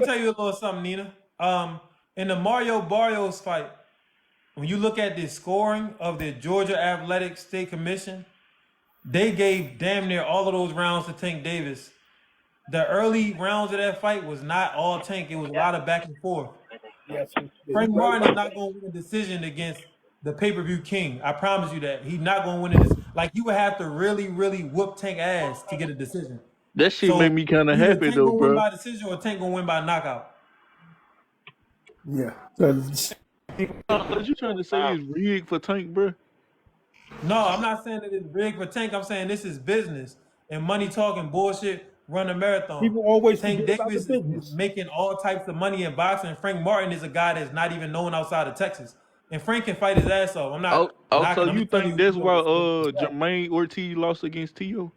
tell you a little something, Nina. In the Mario Barrios fight, when you look at the scoring of the Georgia Athletic State Commission, they gave damn near all of those rounds to Tank Davis. The early rounds of that fight was not all Tank. It was a lot of back and forth. Yes, Frank Martin is not going to win a decision against the pay-per-view king. I promise you that. He's not going to win this. Like, you would have to really, really whoop Tank ass to get a decision. That shit made So me kind of either happy Tank though, going to win bro. by decision or Tank going to win by knockout. Yeah. What you trying to say is rigged for Tank, bro? No, I'm not saying that it's big for Tank. I'm saying this is business and money talking bullshit. Run a marathon. People always Tank forget about the Davis is business. making all types of money in boxing. Frank Martin is a guy that's not even known outside of Texas, and Frank can fight his ass off. I'm not knocking. So I'm you just telling think you. that's why Jermaine Ortiz lost against Tio?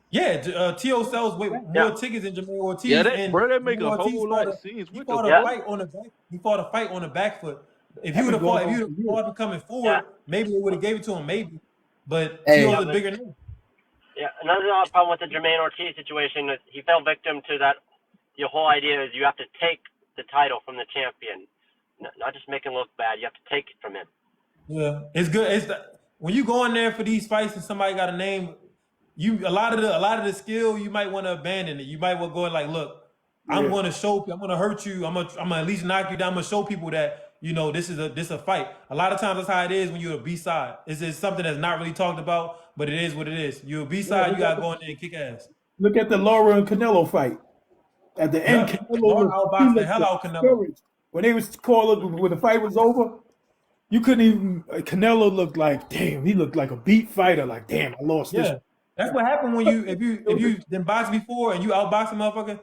Yeah, T.O. sells more tickets than Jermaine Ortiz. Yeah, and that make Jermaine a Ortiz whole lot of sense. He What fought the a fuck? fight on the back. He fought a fight on the back foot. If he would have fought him coming forward, maybe they would have gave it to him. Maybe, but T.O.'s a bigger name. Yeah, another problem with the Jermaine Ortiz situation is he fell victim to that. The whole idea is you have to take the title from the champion, not just make him look bad. You have to take it from him. Yeah, it's good. When you go in there for these fights and somebody got a name, a lot of the skill you might want to abandon it. You might want to go in like, look, I'm going to show you. I'm going to hurt you. I'm gonna at least knock you down. I'm gonna show people that this is a fight. A lot of times that's how it is when you're a B-side. It's something that's not really talked about, but it is what it is. You're a B-side. You gotta go in there and kick ass. Look at the Laura and Canelo fight. At the end, Canelo outboxed the hell out of Canelo. When they was calling, when the fight was over, you couldn't even. Canelo looked like, damn, he looked like a beat fighter. Like, damn, I lost this. That's what happened when if you been boxed before and you outbox a motherfucker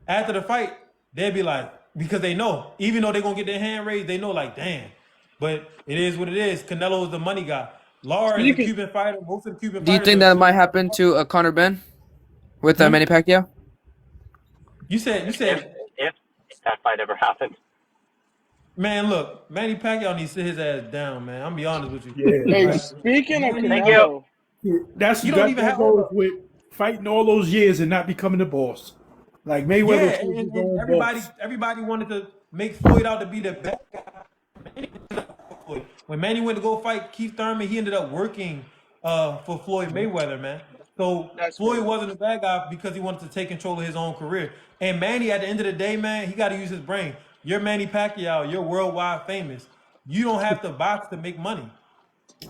after the fight, they'd be like, because they know, even though they're gonna get their hand raised, they know like, damn. But it is what it is. Canelo is the money guy. Lara is a Cuban fighter. Most of the Cuban Do you think that might happen to Conor Ben with Manny Pacquiao? You said if that fight ever happened. Man, look, Manny Pacquiao needs to sit his ass down, man. I'm gonna be honest with you. Yeah. Hey, speaking of Canelo, that's you don't even that have goes with fighting all those years and not becoming the boss. Like Mayweather, and everybody wanted to make Floyd out to be the bad guy. When Manny went to go fight Keith Thurman, he ended up working for Floyd Mayweather, man. So Floyd wasn't a bad guy because he wanted to take control of his own career. And Manny, at the end of the day, man, he got to use his brain. You're Manny Pacquiao. You're worldwide famous. You don't have to box to make money.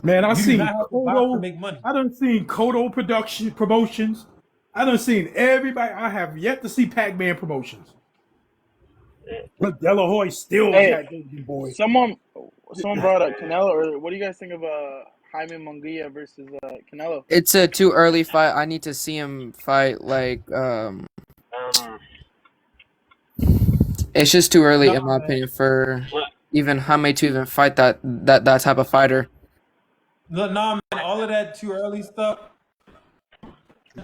Man, I seen Cotto. To make money. I done seen Cotto promotions. I done seen everybody. I have yet to see Pac-Man promotions. But De La Hoya still that golden boy. Someone brought up Canelo. Or what do you guys think of Jaime Munguia versus Canelo? It's a too early fight. I need to see him fight. Like, it's just too early in my opinion for even Jaime to even fight that type of fighter. Look, man, all of that too early stuff.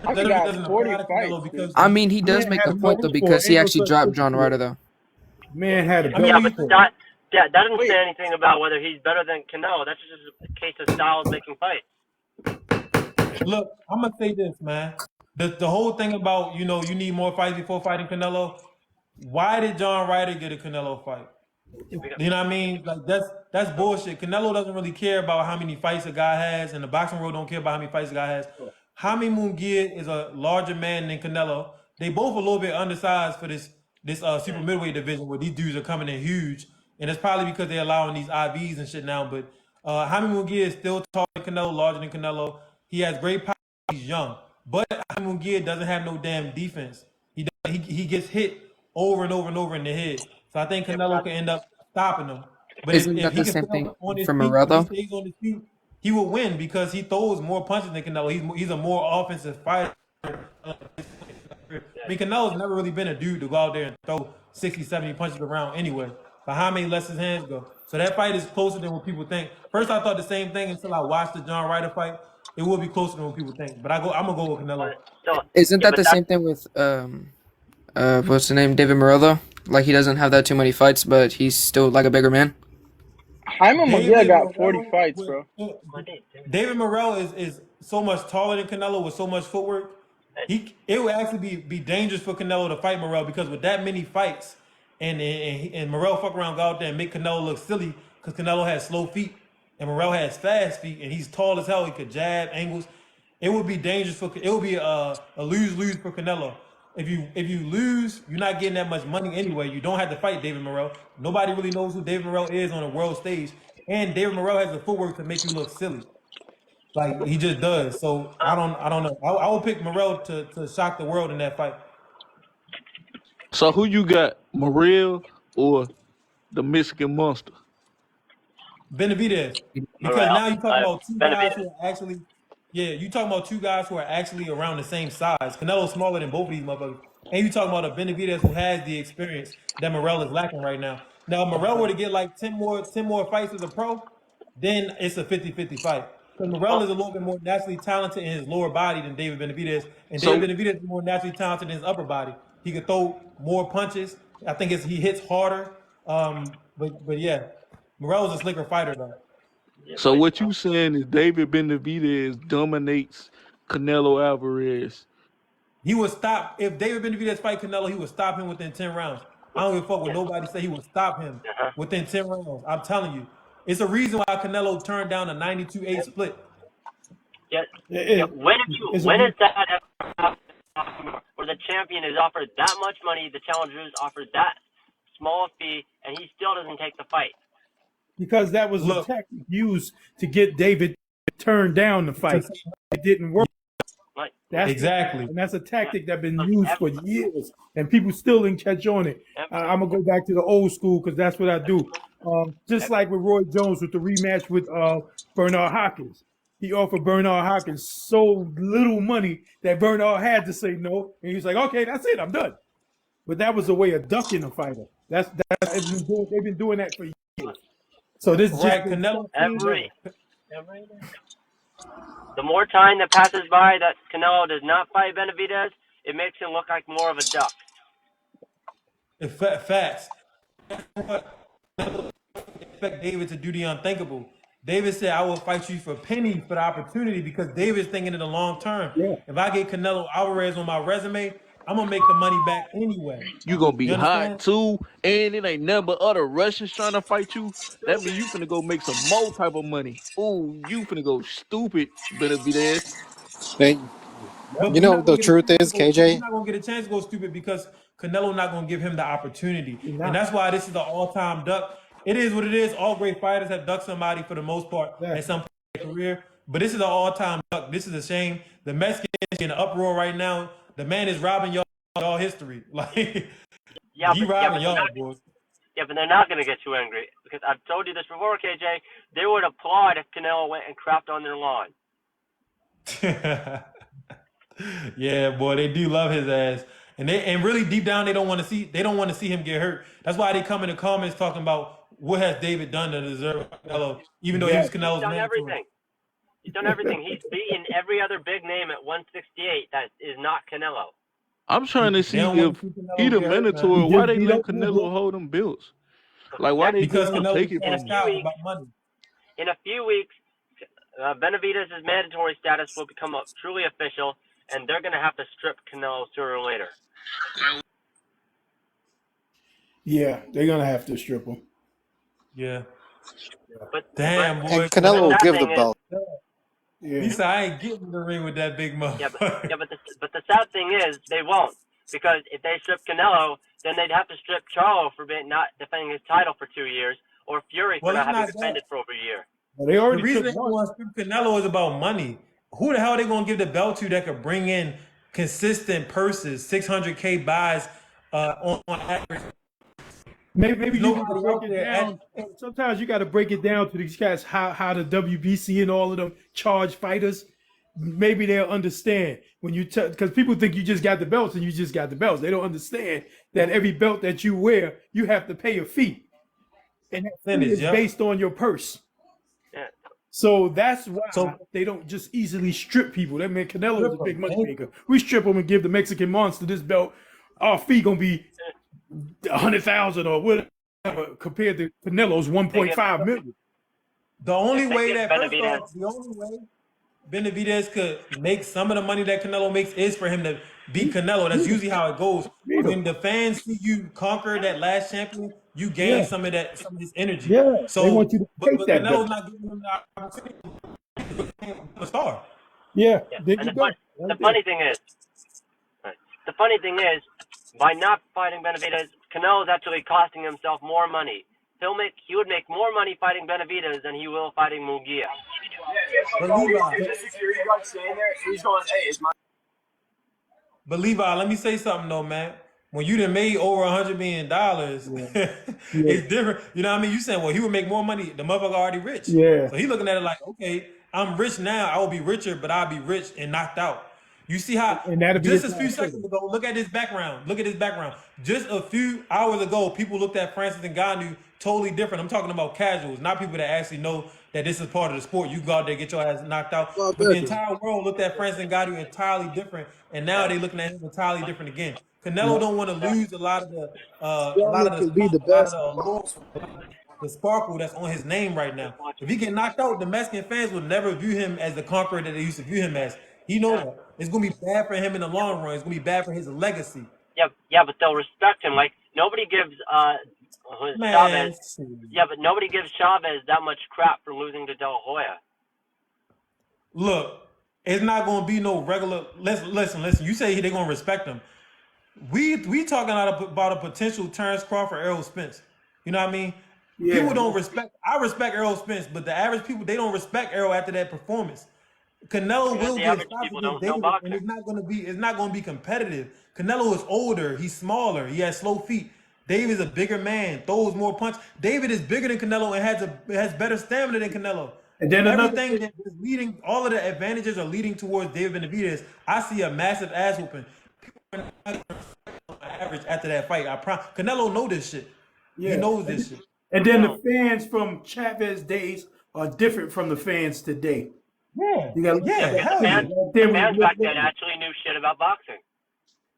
I got 40 fights. Because I mean, he does make a point though because he actually dropped John Ryder though. Man had a but that doesn't say anything about whether he's better than Canelo. That's just a case of styles making fights. Look, I'm gonna say this, man. The whole thing about you need more fights before fighting Canelo. Why did John Ryder get a Canelo fight? You know what I mean? Like that's bullshit. Canelo doesn't really care about how many fights a guy has, and the boxing world don't care about how many fights a guy has. Jaime Munguia is a larger man than Canelo. they both a little bit undersized for this super middleweight division where these dudes are coming in huge, and it's probably because they're allowing these IVs and shit now. But Jaime Munguia is still taller than Canelo, larger than Canelo. He has great power. He's young, but Jaime Munguia doesn't have no damn defense. He gets hit over and over and over in the head. So I think Canelo can end up stopping him. But Isn't if that he the can same stay thing on his for feet, if he Morello? stays on his feet, he will win because he throws more punches than Canelo. He's a more offensive fighter. I mean, Canelo's never really been a dude to go out there and throw 60, 70 punches around anyway. But how many lets his hands go? So that fight is closer than what people think. First, I thought the same thing until I watched the John Ryder fight. It will be closer than what people think. But I'm gonna go with Canelo. So Isn't yeah, that but the that's same thing with what's the name, David Morello? Like he doesn't have that too many fights, but he's still like a bigger man. Jaime Munguia David got 40 Morrell fights, bro. David Morrell is so much taller than Canelo with so much footwork. It would actually be dangerous for Canelo to fight Morrell because with that many fights and Morrell fuck around, go out there and make Canelo look silly because Canelo has slow feet and Morrell has fast feet and he's tall as hell. He could jab angles. It would be dangerous it would be a lose-lose for Canelo. If you lose, you're not getting that much money anyway. You don't have to fight David Morrell. Nobody really knows who David Morrell is on a world stage, and David Morrell has the footwork to make you look silly. Like he just does. So I don't know. I would pick Morrell to shock the world in that fight. So who you got, Morel or the Mexican Monster? Benavidez. Because Morel, now you're talking about two guys Benavidez. who are actually, yeah, you talking about two guys who are actually around the same size. Canelo's smaller than both of these motherfuckers. And you talking about a Benavidez who has the experience that Morrell is lacking right now. Now, if Morrell were to get like 10 more fights as a pro, then it's a 50-50 fight. Because Morrell Well, is a little bit more naturally talented in his lower body than David Benavidez. And So David Benavidez is more naturally talented in his upper body. He can throw more punches. I think he hits harder. But yeah, Morrell's a slicker fighter though. yeah, so but what you saying is David Benavidez dominates Canelo Alvarez. He would stop if David Benavidez fight Canelo. He would stop him within 10 rounds. I don't give a fuck what yeah, nobody say. He would stop him uh-huh. within 10 rounds. I'm telling you, it's a reason why Canelo turned down a 92-8 split. Yeah, yeah. It, it's a When is that ever where the champion is offered that much money, the challenger is offered that small fee, and he still doesn't take the fight? because that was a Look, tactic used to get David to turn down the fight. It didn't work. Like, exactly. And that's a yeah, tactic that's been look, used for years, and people still didn't catch on it. I'm gonna go back to the old school because that's what I do. Just like with Roy Jones with the rematch with Bernard Hopkins, he offered Bernard Hopkins so little money that Bernard had to say no, and he's like, "Okay, that's it, I'm done." But that was a way of ducking a fighter. They've been doing that for years. So this Right, just Canelo. every the more time that passes by that Canelo does not fight Benavidez, it makes him look like more of a duck. Facts. Expect David to do the unthinkable. David said, "I will fight you for pennies for the opportunity," because David's thinking in the long term. yeah. If I get Canelo Alvarez on my resume, I'm gonna make the money back anyway. You gonna be You hot understand? too, and it ain't nothing but other Russians trying to fight you. That means you finna go make some more type of money. Ooh, you finna go stupid, Benavidez. They, But you he's know, not gonna the get a truth chance to is, go. He's KJ, not gonna get a chance to go stupid because Canelo not gonna give him the opportunity, He's and not. that's why this is an all-time duck. It is what it is. All great fighters have ducked somebody for the most part at Exactly. some point in their career, but this is an all-time duck. This is a shame. The Mexicans in an uproar right now. The man is robbing y'all history. Like Yeah, he but robbing they're y'all, not. boys. Yeah, but they're not going to get too angry because I've told you this before, KJ. They would applaud if Canelo went and crapped on their lawn. Yeah, boy, they do love his ass, and really deep down they don't want to see him get hurt. That's why they come in the comments talking about what has David done to deserve Canelo, even though he was Exactly. He's Canelo's done mentor. everything. He's done everything. He's beaten every other big name at 168 that is not Canelo. I'm trying to They see don't want if to see he Canelo the get hurt, He Minotaur. man, Why just they beat let up Canelo Usyk. hold them belts? Like why Next, they just because don't Canelo take is it in a from cashed him? few out weeks, about money. Benavidez's mandatory status will become truly official, and they're going to have to strip Canelo sooner or later. Yeah, they're gonna have to strip him. Yeah, But damn and boy, the Canelo will Canelo. sad give the thing is, belt. He Yeah. said, "I ain't getting in the ring with that big yeah, motherfucker." but the sad thing is they won't Because if they strip Canelo, then they'd have to strip Charlo for not defending his title for 2 years, or Fury for Well, not it's having not defended that. for over a year. Well, they The already reason took they one. want to strip Canelo is about money. Who the hell are they going to give the belt to that could bring in consistent purses, 600K buys on average? Maybe you got to Nobody break out it there. down. Sometimes you got to break it down to these guys how the WBC and all of them charge fighters. Maybe they'll understand when you because people think you just got the belts and you just got the belts. They don't understand that every belt that you wear, you have to pay a fee, and that fee is based on your purse. Yeah. So that's why they don't just easily strip people. That man Canelo is a big money maker. We strip him and give the Mexican monster this belt. Our fee gonna be 100,000 or whatever compared to Canelo's 1.5 million. The only way that Benavidez. the only way Benavidez could make some of the money that Canelo makes is for him to beat Canelo. That's usually how it goes. When the fans see you conquer that last champion, you gain some of his energy. Yeah, so they want you to but take that Canelo's belt. not giving him the opportunity to become a star. Yeah, there And you go. the funny thing is, by not fighting Benavidez, Canelo is actually costing himself more money. He would make more money fighting Benavidez than he will fighting Munguia. But Levi, let me say something though, man. When you done made over $100 million, it's different. You know what I mean? You saying, well, he would make more money. The motherfucker already rich. Yeah. So he looking at it like, okay, I'm rich now. I will be richer, but I'll be rich and knocked out. You see how just a few seconds ago, look at his background. Look at his background. Just a few hours ago, people looked at Francis Ngannou totally different. I'm talking about casuals, not people that actually know that this is part of the sport. You go out there, get your ass knocked out. But the entire world looked at Francis Ngannou entirely different, and now they're looking at him entirely different again. Canelo don't want to lose a lot of the the sparkle that's on his name right now. If he get knocked out, the Mexican fans will never view him as the conqueror that they used to view him as. He knows that. It's gonna be bad for him in the long run. It's gonna be bad for his legacy. Yeah, but they'll respect him. Like nobody gives Chavez. Yeah, but nobody gives Chavez that much crap for losing to De La Hoya. Look, it's not gonna be no regular. Listen. You say they're gonna respect him. We talking about a potential Terrence Crawford, Errol Spence. You know what I mean? Yeah. People don't respect. I respect Errol Spence, but the average people, they don't respect Errol after that performance. Canelo will get stopped against David, and it's not gonna be competitive. Canelo is older, he's smaller, he has slow feet. David is a bigger man, throws more punch. David is bigger than Canelo and has better stamina than Canelo. And then everything that is leading, all of the advantages are leading towards David Benavidez. I see a massive ass whooping. People are not gonna on average after that fight. I promise. Canelo know this shit. Yeah. He knows this shit. And then the fans from Chavez days are different from the fans today. Yeah, the fans back then actually knew shit about boxing.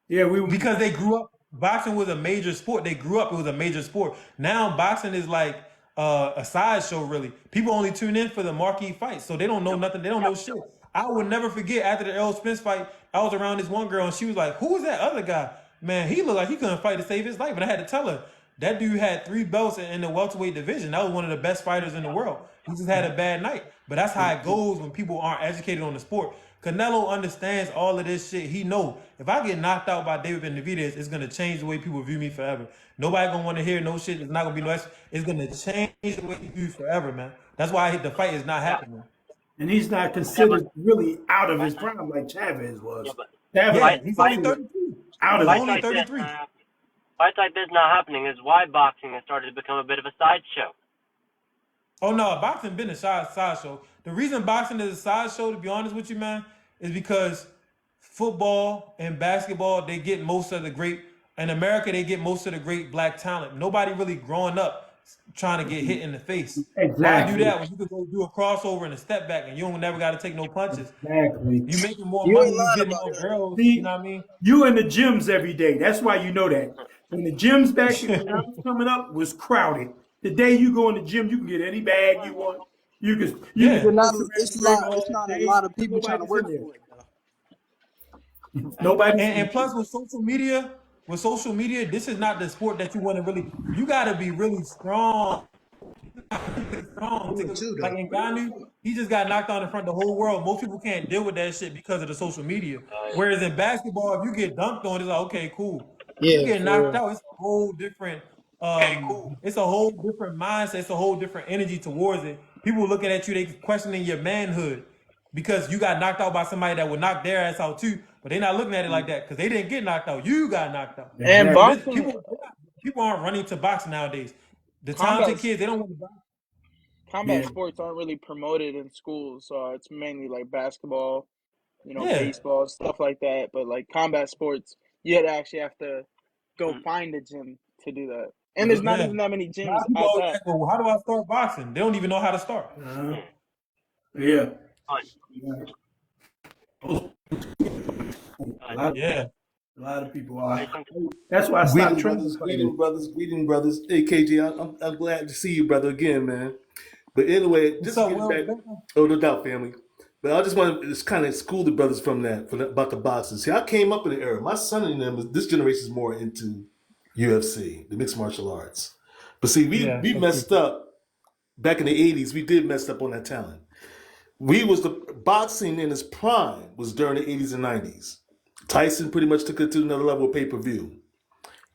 Yeah, because they grew up. Boxing was a major sport. They grew up. It was a major sport. Now boxing is like a sideshow. Really, people only tune in for the marquee fights, so they don't know nothing. They don't know shit. I will never forget after the Errol Spence fight. I was around this one girl, and she was like, "Who is that other guy? Man, he looked like he couldn't fight to save his life." And I had to tell her that dude had 3 belts in the welterweight division. That was one of the best fighters in the world. He just had a bad night. But that's how it goes when people aren't educated on the sport. Canelo understands all of this shit. He know if I get knocked out by David Benavidez, it's gonna change the way people view me forever. Nobody gonna want to hear no shit. It's not gonna be no. It's gonna change the way you view forever, man. That's why the fight is not happening. And he's not considered really out of his prime like Chavez was. He's only 33. Out of only 33. Fights like this not happening is why boxing has started to become a bit of a sideshow. Oh no, boxing been a sideshow. The reason boxing is a sideshow, to be honest with you, man, is because football and basketball, they get most of the great, in America, they get most of the great black talent. Nobody really growing up trying to get hit in the face. Exactly. Why do that when you could go do a crossover and a step back and you don't never got to take no punches? Exactly. You making more money, you getting more girls, you know what I mean? You in the gyms every day. That's why you know that. When the gyms back when I was coming up was crowded. The day you go in the gym, you can get any bag you want. It's not a lot of people trying to work for it. Nobody. And plus with social media, this is not the sport that you want to really. You got to be really strong. strong. Good too, Like though. Ngannou, he just got knocked out in front of the whole world. Most people can't deal with that shit because of the social media. Whereas in basketball, if you get dunked on, it's like, okay, cool. You Yeah, get for knocked real. out, it's a whole different it's a whole different mindset, it's a whole different energy towards it. People looking at you, they questioning your manhood because you got knocked out by somebody that would knock their ass out too, but they're not looking at it like that because they didn't get knocked out. You got knocked out. And So this boxing, people aren't running to boxing nowadays. The talented combat kids, they don't want to box. combat Yeah. sports aren't really promoted in schools. So it's mainly like basketball, Yeah. baseball, stuff like that. But like combat sports, you actually have to go find a gym to do that. And there's not Yeah. even that many A lot gyms of people at always that. ask, well, how do I start boxing? They don't even know how to start. Yeah. Yeah. A lot of people are. That's why I stopped training. Greeting brothers. Hey KG, I'm glad to see you, brother, again, man. But anyway, What's just up, getting Will? back. Oh, no doubt, family. But I just want to just kind of school the brothers from about the boxing. See, I came up in the era. My son and them, this generation is more into UFC, the mixed martial arts. But see, Yeah. we messed up back in the 80s. We did mess up on that talent. The boxing in its prime was during the 80s and 90s. Tyson pretty much took it to another level of pay-per-view.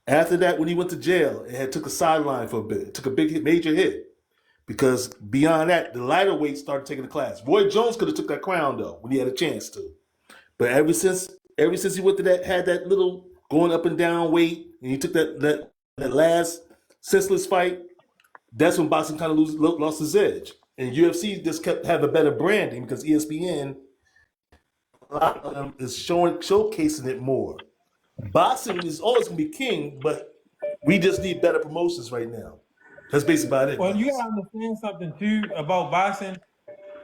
After that, when he went to jail, it had took a sideline for a bit. It took a big hit, major hit. Because beyond that, the lighter weight started taking the class. Roy Jones could have took that crown though when he had a chance to. But ever since he went to had that little going up and down weight, and he took that last senseless fight, that's when boxing kind of lost its edge. And UFC just kept having better branding because ESPN a lot of them is showcasing it more. Boxing is always gonna be king, but we just need better promotions right now. That's basically about it, Well, you guys. gotta understand something too about boxing.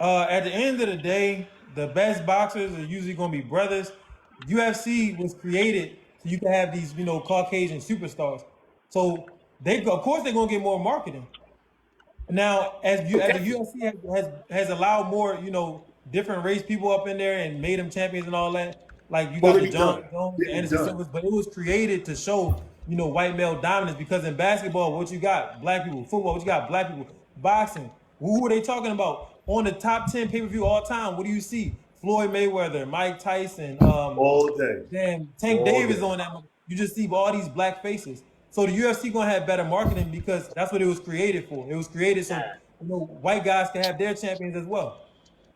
At the end of the day, the best boxers are usually gonna be brothers. UFC was created so you can have these, Caucasian superstars. So of course, they're gonna get more marketing. Now, as the UFC has allowed more, different race people up in there and made them champions and all that. Like you Oh, got they the be John done. Jones, the They be Anderson done. Silvers, but it was created to show, white male dominance. Because in basketball, what you got? Black people. Football, what you got? Black people. Boxing. Who are they talking about? On the top 10 pay-per-view all time, what do you see? Floyd Mayweather, Mike Tyson, All day. damn, Tank All Davis day. on that. You just see all these black faces. So the UFC gonna have better marketing because that's what it was created for. It was created so white guys can have their champions as well.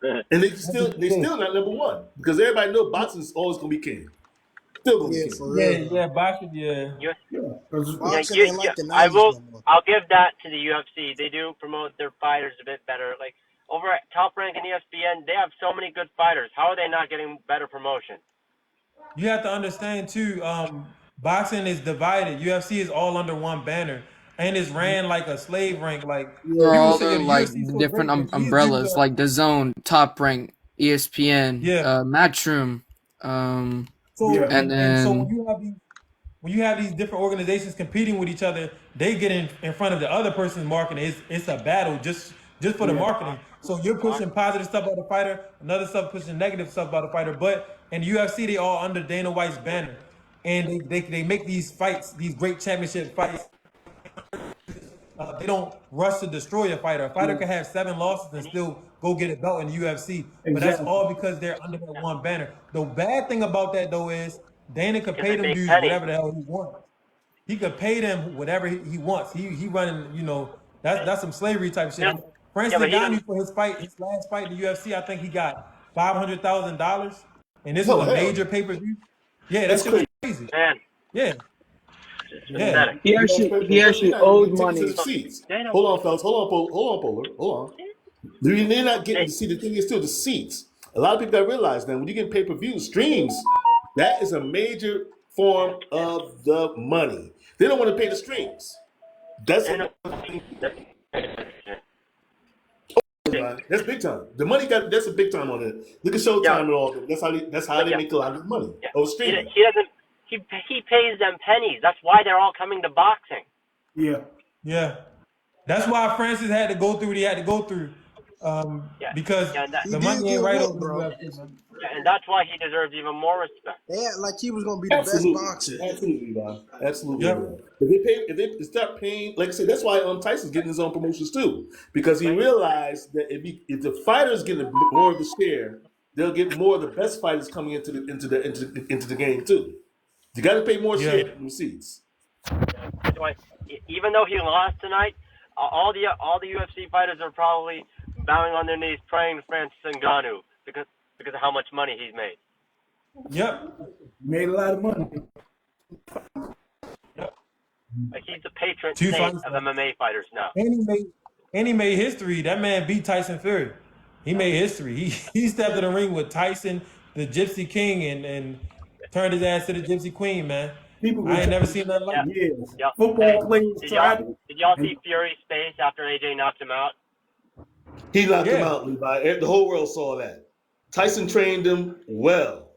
And That's what they it is. still not number one because everybody know boxing is always gonna be king. Still gonna be Yeah, king. for real Yeah, though. yeah, boxing, yeah. Yeah, Yeah, Boxing ain't like the I '90s will. no more. I'll give that to the UFC. They do promote their fighters a bit better. Like over at Top Rank and ESPN, they have so many good fighters. How are they not getting better promotion? You have to understand too. Boxing is divided. UFC is all under one banner, and it's ran like a slave rank. Like There are people all say, the "Yo, the like UFC is so different great," but these dudes umbrellas, are, like the Zone, Top Rank, ESPN, yeah. Matchroom, um, So Yeah. and and so when then you have these different organizations competing with each other, they get in front of the other person's marketing. It's a battle just for the Yeah. marketing. So you're pushing positive stuff about the fighter, another stuff pushing negative stuff about the fighter. But in the UFC, they all under Dana White's banner, and they make these fights, these great championship fights. They don't rush to destroy a fighter. A fighter can have 7 losses and still go get a belt in the UFC. But that's Exactly. all because they're under that one banner. The bad thing about that though is Dana could Because pay they them make dudes pennies. whatever the hell he wants. He could pay them whatever he wants. He running, that's some slavery type shit. Yeah, Francis but he doesn't. Ngannou for his last fight in the UFC, I think he got $500,000, and this was Oh a hell, major pay-per-view. Yeah, that that's shit was crazy. crazy. Man, Yeah, it's yeah. pathetic. He That's actually crazy. he Plus, you're actually not even owed getting tickets to the money. seats. Dana. Hold on, fellas. Hold on, Polar. Hold on. They're not getting Hey, to see the thing is still the seats. A lot of people got realize now when you get pay per view streams, that is a major form of the money. They don't want to pay the streams. That's Dana. that's big time. The money that's a big time on it. Look at Yeah, Showtime and all that. That's how but they yeah, make a lot of money. yeah. Oh, He streaming. he doesn't. He pays them pennies. That's why they're all coming to boxing. Yeah. Yeah. That's why Francis had to go through what he had to go through. Yeah, because yeah, and that, He the did money ain't good right work, over the bro. UFC, man. yeah, and that's why he deserves even more respect. They act like he was gonna be the best Absolutely, boxer. absolutely, Bob. Absolutely, Yep. yeah. If they start paying, like I said, that's why Tyson's getting his own promotions too, because he Right. realized that if the fighters get more of the share, they'll get more of the best fighters coming into the game too. You got to pay more Yeah. share from seats. That's why, even though he lost tonight, all the UFC fighters are probably bowing on their knees praying to Francis Ngannou because of how much money he's made. Yep. Made a lot of money. Yep. Like he's the patron Two saint fights. of MMA fighters now. And he made history. That man beat Tyson Fury. He made history. He stepped in the ring with Tyson, the Gypsy King, and turned his ass to the Gypsy Queen, man. People I been ain't never trying seen nothing like Yeah. it. years. Yep. Hey, Football players tried it. did y'all And see Fury's face after AJ knocked him out? He knocked him Yeah. out, Levi. The whole world saw that. Tyson trained him well.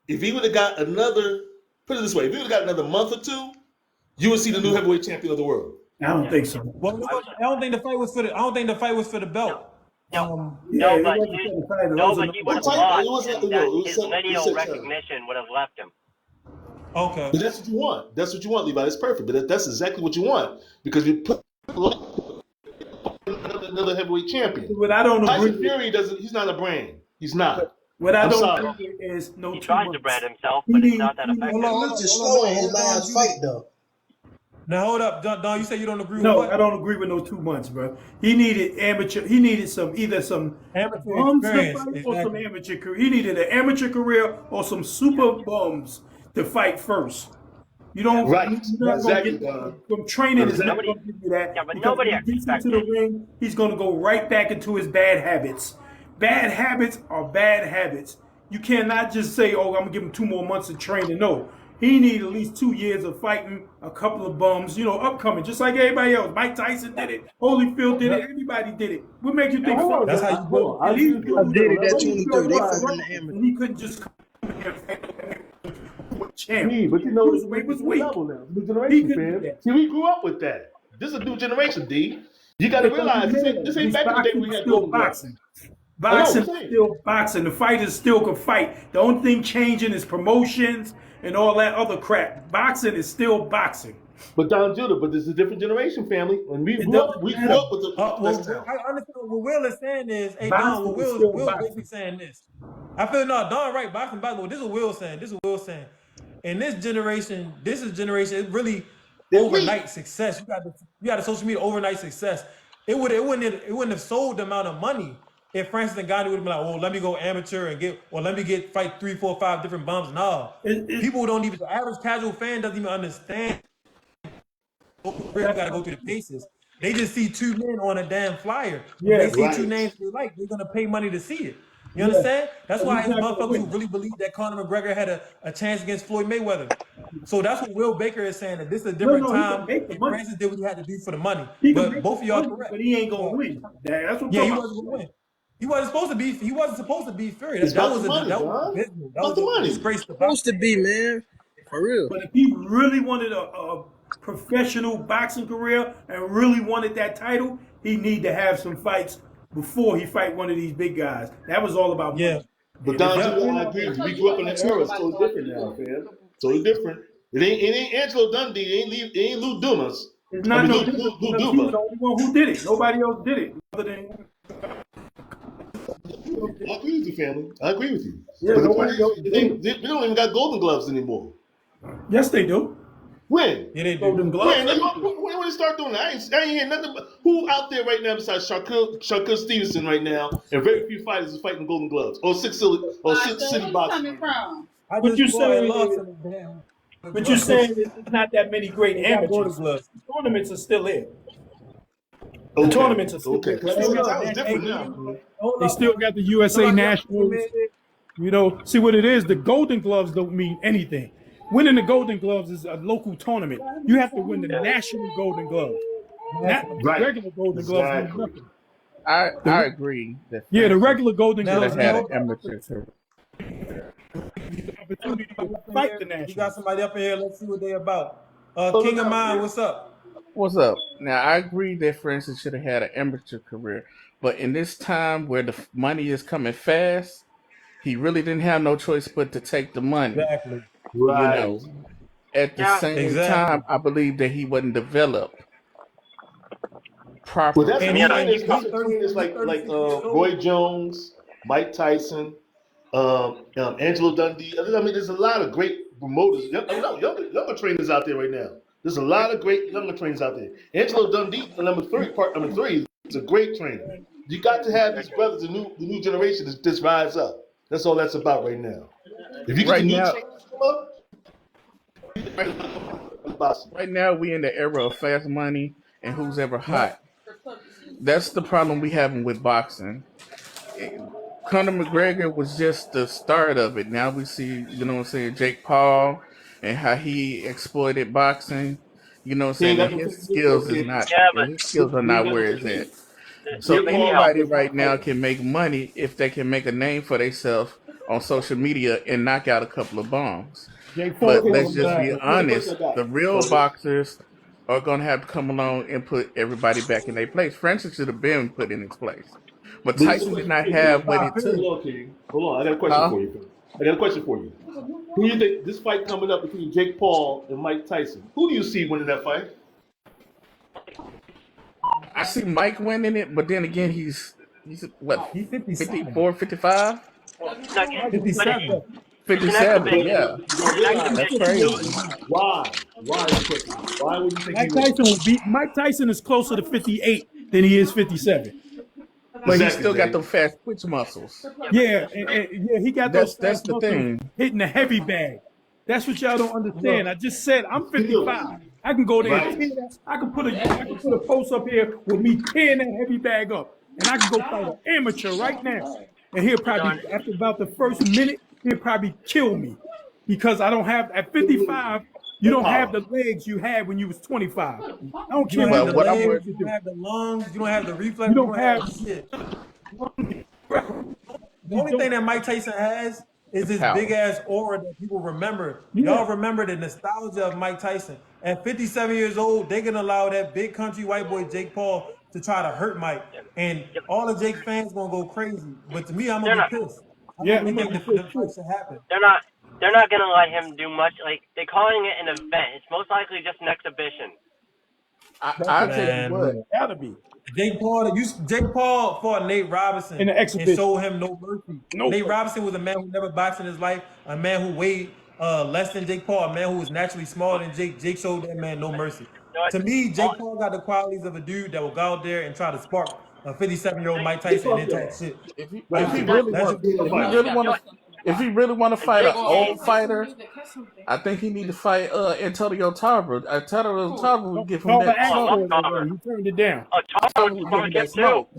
If he would have got another, put it this way, if he would have got another month or two, you would see the new heavyweight champion of the world. I don't think so. Well, I don't think the fight was for the. I don't think the fight was for the belt. No, Yeah, it but wasn't for the fight. It no, was but he another would have fight. lost, It was and that his lineal recognition would have left him. Okay. But that's what you want. That's what you want, Levi. That's perfect. But that's exactly what you want because you put another heavyweight champion. What I don't agree Tyson with, Fury doesn't. He's not a brand. He's not. what I I'm don't sorry. agree with is no He 2 tries months. to brand himself, He but it's need- not that he need- effective. He looked slow in his last fight, though. Now hold up, Don. You say you don't agree with No, what? I don't agree with no 2 months, bro. He needed amateur. He needed either some Amateur bums to experience, fight or some exactly. amateur career. He needed an amateur career or some super bums to fight first. You don't. Right. You're not Exactly, gonna Don. get from training is not Nobody- going to give you that. Yeah, but because nobody when he gets into the expected. ring, he's going to go right back into his bad habits. Bad habits are bad habits. You cannot just say, "Oh, I'm gonna give him 2 more months of training." No, he need at least 2 years of fighting a couple of bums. Upcoming, just like everybody else. Mike Tyson did it. Holyfield did it. Everybody did it. What makes you think? That's how you build. I agree with you on Did it that. at 23. They fought in the amateur. And he couldn't just come here and champ. Yeah, but you know, it's Cruiserweight was a new weak. level now. It's a new He generation, couldn't do fam. that. See, we grew up with that. This is a new generation, D. You got to realize this ain't back in the day when we had still golden gloves. boxing. I know what Boxing I'm is saying. still boxing. The fighters still can fight. The only thing changing is promotions and all that other crap. Boxing is still boxing. But Don Judah, but this is a different generation, family. When we It grew up, doesn't we grew matter. up with the Well, best talent. I understand what Will is saying is, hey Boxing Don, is still Will's boxing. basically saying this. I feel no, Don right, boxing, but this is what Will's saying. This is what Will's saying. In this generation, it's really overnight success. You got the social media overnight success. It wouldn't have sold the amount of money if Francis Ngannou would have been like, oh, let me go amateur and let me fight 3, 4, 5 different bums. No, people don't even. The average casual fan doesn't even understand. Really got to go through the paces. They just see 2 men on a damn flyer. Yeah, They see right. 2 names they like. They're gonna pay money to see it. You understand? That's why He's not gonna motherfuckers who win. really believe that Conor McGregor had a chance against Floyd Mayweather. So that's what Will Baker is saying, that this is a different No, he time. can make the And money. Francis did what he had to do for the money. He can But make both of the y'all money, correct. but he ain't gonna win. That's what Yeah, I'm he talking wasn't about. gonna win. He wasn't supposed to be Fury. It's That about was the money, that was Don. business. That About was the a money. disgrace to Supposed to be, man. For real. But if he really wanted a professional boxing career and really wanted that title, he need to have some fights before he fight one of these big guys. That was all about Yeah. money. But And Don if- Judah, I agree with you. We grew up in the era. It's totally different now, fam. Totally different. It ain't Angelo Dundee. It ain't Lou Dumas. It's not no Lou difference because he was Duva. the only one who did it. Nobody else did it other than. I agree with you, family. I agree with you. Yeah, But the point nobody else is, did it. we don't even got golden gloves anymore. Yes, they do. When? Yeah, they do. Golden gloves. When they start doing that? I ain't hearing nothing. Who out there right now besides Shakur Stevenson right now, and very few fighters is fighting golden gloves or six city boxing. I But just you fought and saying lost is- in the damn. But you're saying it's not that many great They got golden amateurs. gloves. Tournaments are still there. Okay. tournaments are still Okay. there. That was different now. They still got the USA Nationals. See what it is? The Golden Gloves don't mean anything. Winning the Golden Gloves is a local tournament. You have to win the national Golden Glove, not the Right. regular Golden Gloves. Mean Exactly. nothing. I agree. That Yeah, the regular Golden Now, Gloves should have now, had an amateur career. opportunity to fight the You got national. somebody up in here. Let's see what they about. King of Mine, what's up? What's up? Now I agree that Francis should have had an amateur career, but in this time where the money is coming fast, he really didn't have no choice but to take the money. Exactly. You Right. know, at the Yeah. same Exactly. time, I believe that he wasn't developed Well, that's And what properly. I'm he Yeah. saying. and Is he look at 30 trainers he like 36 years Roy old. Jones, Mike Tyson, Angelo Dundee. I mean, there's a lot of great promoters, younger trainers out there right now. There's a lot of great younger trainers out there. Angelo Dundee, number three, is a great trainer. You got to have these brothers, the new generation, just rise up. That's all that's about right now. If you get the Right new now, trainers come up, right, boxing. right now we in the era of fast money and who's ever hot. Yep. That's the problem we having with boxing. Conor McGregor was just the start of it. Now we see, you know what I'm saying, Jake Paul and how he exploited boxing. You know what I'm He ain't saying? And got no his pay-per-view. skills is Okay, not Yeah, but his skills are he ain't not got no where it's pay-per-view. at. So Jake Paul got anybody the yeah. best right now fighter. can make money if they can make a name for themselves on social media and knock out a couple of bombs. Jake Paul But Okay, let's wasn't just be bad. here's the question honest, I got. the real Okay. boxers are gonna have to come along and put everybody back in their place. Francis should have been put in his place. But This is a Tyson did question not for you, have King. what Nah, it took. Hold on, King. Hold on. I got a question Huh? for you, King. I got a question for you. Who do you think this fight coming up between Jake Paul and Mike Tyson? Who do you see winning that fight? I see Mike winning it, but then again, he's what, He's 57. 54, 55, No, Mike is but 57. it's an 57. exhibition. Yeah, You gotta It's an realize that's exhibition crazy. too. why. Why is the question? Why would you think he Mike wins? Tyson will beat Mike Tyson is closer to 58 than he is 57. But he Exactly, still got Jay. them fast twitch muscles. Yeah, but Yeah, yeah, he got those That's fast the muscles thing. hitting the heavy bag. That's what y'all don't understand. I Look, just said I'm 55. Skills. I can go there and Right. tear that. I can put a post up here with me tearing that heavy bag up, and I can go fight an amateur right now, and he'll probably no, after about the first minute he'll probably kill me because I don't have at 55. You don't have Power. the legs you had when you was 25. I don't you care don't what have Well, the what I'm what legs, worried, you you don't do. have the lungs, you don't have the You reflex, you don't don't have. have shit. The You only don't. thing that Mike Tyson has is is this big power. ass aura that people remember. Yeah. Y'all remember the nostalgia of Mike Tyson. At 57 years old, they gonna allow that big country white boy Jake Paul to try to hurt Mike, yeah, and yep. all the Jake fans gonna go crazy. But to me, I'm gonna They're be not. pissed. I don't Yeah, really I'm gonna think be the pissed fight too. should happen. They're not. They're not gonna let him do much. Like they're calling it an event. It's most likely just an exhibition. That's I what tell you Man, what, look. gotta be Jake Paul fought Nate Robinson in the and exhibition. showed him no mercy. No Nate mercy. Robinson was a man who never boxed in his life, a man who weighed less than Jake Paul, a man who was naturally smaller than Jake. Jake showed that man no mercy. You know what? To me, All, Jake Paul got the qualities of a dude that will go out there and try to spark a 57-year-old Mike Get Tyson and fucked then talk up. shit. Right, if he he's Jay. not. really That's want just what Get a it if he is. fight. really You want know to what? if he really want to And fight an Jake old fighter, I think he need to fight Antonio Tarver. Antonio Tarver would give him Tarver that Oh, I asked smoke. love for it Carver. already. He turned it down. Oh, Carver Tarver would would give him smoke him that too. smoke.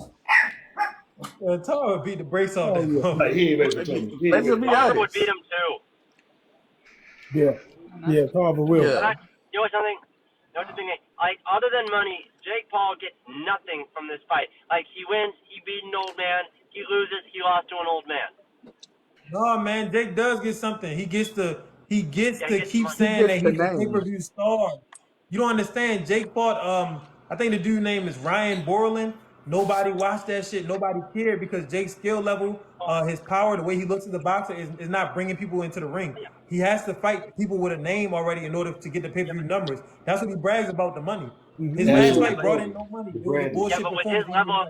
Tar would beat the brakes off Oh that yeah, Like, motherfucker. he ain't ready for Tony. He ain't Let's ready just for be Tony. Carver would beat honest. him too. yeah, yeah. Tarver will. But Yeah. you know what something? You know what the thing is? Like other than money, Jake Paul gets nothing from this fight. Like he wins, he beat an old man. He loses, he lost to an old man. No, man, Jake does get something. He gets Yeah, he to gets keep money. He saying gets that the he's a name. pay-per-view star. You don't understand. Jake fought I think the dude name is Ryan Borland. Nobody watched that shit. Nobody cared because Jake's skill level, Oh, his power, the way he looks as a boxer is not bringing people into the ring. yeah, He has to fight people with a name already in order to get the yeah, pay-per-view but, numbers. That's what he brags about, the money. His Mm-hmm. That's last what yeah, the fight but brought in branding. no money. The It was a branding. yeah, bullshit but performance. He didn't even have a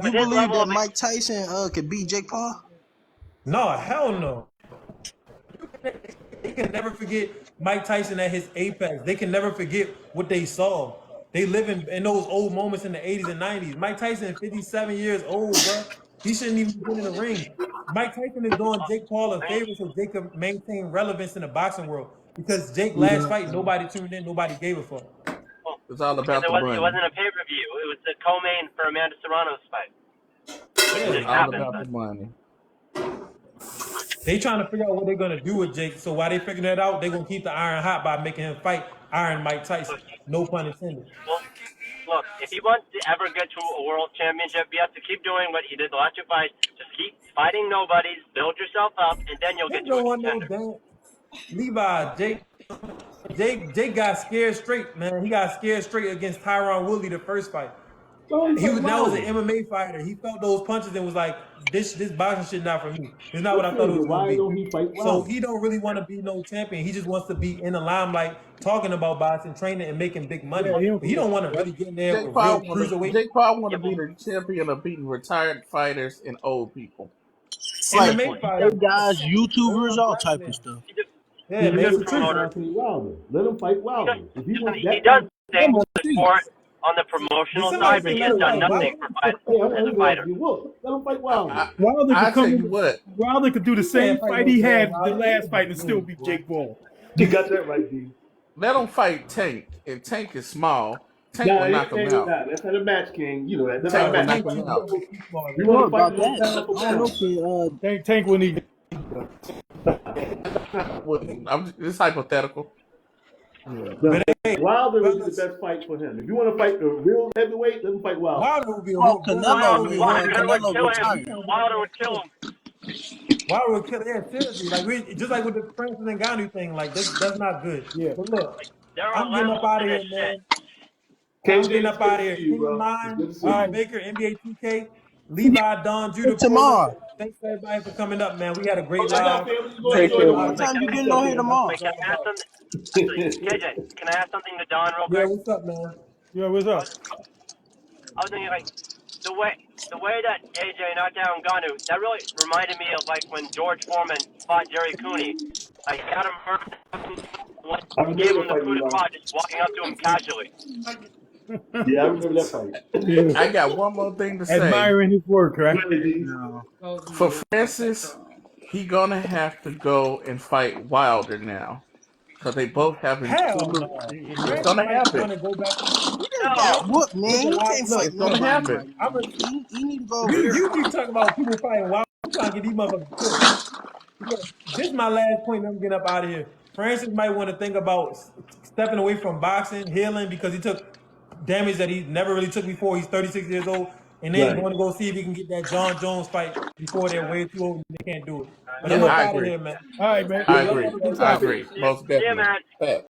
You with his believe level that of Mike Tyson could beat Jake Paul? No, hell no. They can never forget Mike Tyson at his apex. They can never forget what they saw. They live in those old moments in the 80s and 90s. Mike Tyson, 57 years old, bro. He shouldn't even be in the ring. Mike Tyson is doing Jake Paul a I mean, favor so Jake can maintain relevance in the boxing world. Because Jake last fight, nobody tuned in, nobody gave a fuck. well, It's all because about the it money. wasn't a pay per view. It was the co-main for Amanda Serrano's fight, which It's Yeah. just all happened. about the money. They trying to figure out what they're gonna do with Jake. So while they figuring that out, they're gonna keep the iron hot by making him fight Iron Mike Tyson. No pun intended. Well, look, if he wants to ever get to a world championship, he has to keep doing what he did the last two fights. Just keep fighting nobodies, build yourself up, and then you'll Jake get to a don't want no contender. damn Levi, Jake. Jake got scared straight, man. He got scared straight against Tyron Woodley the first fight. So he fight That was an Wilder. MMA fighter. He felt those punches and was like, this boxing shit not for me. It's not what I thought it Okay, was then gonna why be. don't he fight So Wilder? he don't really want to be no champion. He just wants to be in the limelight, talking about boxing, training, and making big money. Yeah, But he don't want to really get in there with Jake a real Paul want to. cruiserweight Jake Paul want Yeah, to be but the champion of beating retired fighters and old people. It's like MMA fighter. NBA guys, YouTubers, all type of stuff. he's a, Yeah, he's a man, good it's He the truth. fight promoter. Anthony Wilder. Let him fight He does, Wilder. If he wants he that does kind of I'm things on for the the sport streets. on the Did promotional somebody side, say but he let has him done fight nothing Wilder? for hey, I'm as a gonna ask fighter. you, look, let him fight Wilder. Wilder could I tell come you in. what. Wilder could do the He can't same fight fight no he damn had the Wilder. last fight and still beat Boy. Jake Paul. You got that right, D. Let him fight Tank. And Tank is small. Tank Nah, will knock him out. that's not a match, King. You know that. That's not a Tank will Nah, match knock Tank him fight. too out. small, You man. want Sure to fight about him on that. pound for I don't know, pound? kid. Tank wouldn't even. It's hypothetical. But hey, Wilder would be the fellas, best fight for him. If you want to fight a real heavyweight, let him fight Wilder. Wilder would be a Oh, Wilder Canelo would be a when hard Wilder would Canelo kill him. retired. Wilder would kill him. Wilder would kill. Yeah, seriously. Like just like with the Francis Ngannou thing. Like that's not good. Yeah. But look, Like, there are I'm getting up levels out to of this here, shit. man. I'm KJ, getting it's up good out to of here. see you, King of bro. It's Mine, good to see All Speed right. you. Baker, NBA 2K, Levi, Don, Judah Porter. Tomorrow. Thanks everybody for coming up, man. We had a great Oh, check out, live. family. You go Appreciate Take enjoy care, the y'all. man. What weekend. time you Peace getting up, on here family. tomorrow? Wait, can I ask something? Actually, KJ, can I ask something to Don real Yeah, quick? what's up, man? Yeah, what's I up? was, I was thinking like the way that AJ knocked down Ngannou, that really reminded me of like when George Foreman fought Jerry Cooney. Like he had him hurt, I gave remember him that the fight, coup de Levi. grace, just walking up to him casually. Yeah, I remember that fight. Yeah. I got one more thing to say. Admiring his work, right? Go ahead, D. No. For Francis, he gonna have to go and fight Wilder now. Because they both have Hell improved. no. It's Francis gonna might happen. want to go back. He just got No, whooped, Look man. at He I can't look, fight It's gonna look. nobody right happen. I'm now. a, He need to go over you there. you keep talking about people fighting wild. I'm trying to get these motherfuckers killed. Look, this is my last point. I'm getting up out of here. Francis might want to think about stepping away from boxing, healing because he took damage that he never really took before. He's 36 years old, and then he's Right. going to go see if he can get that John Jones fight before they're way too old and they can't do it. But I'm Yeah, up Yeah. I out of agree. here, man. All right, man. Yeah, I Y'all man. agree. have a good I time. agree. see, Most see ya, definitely. man. Facts.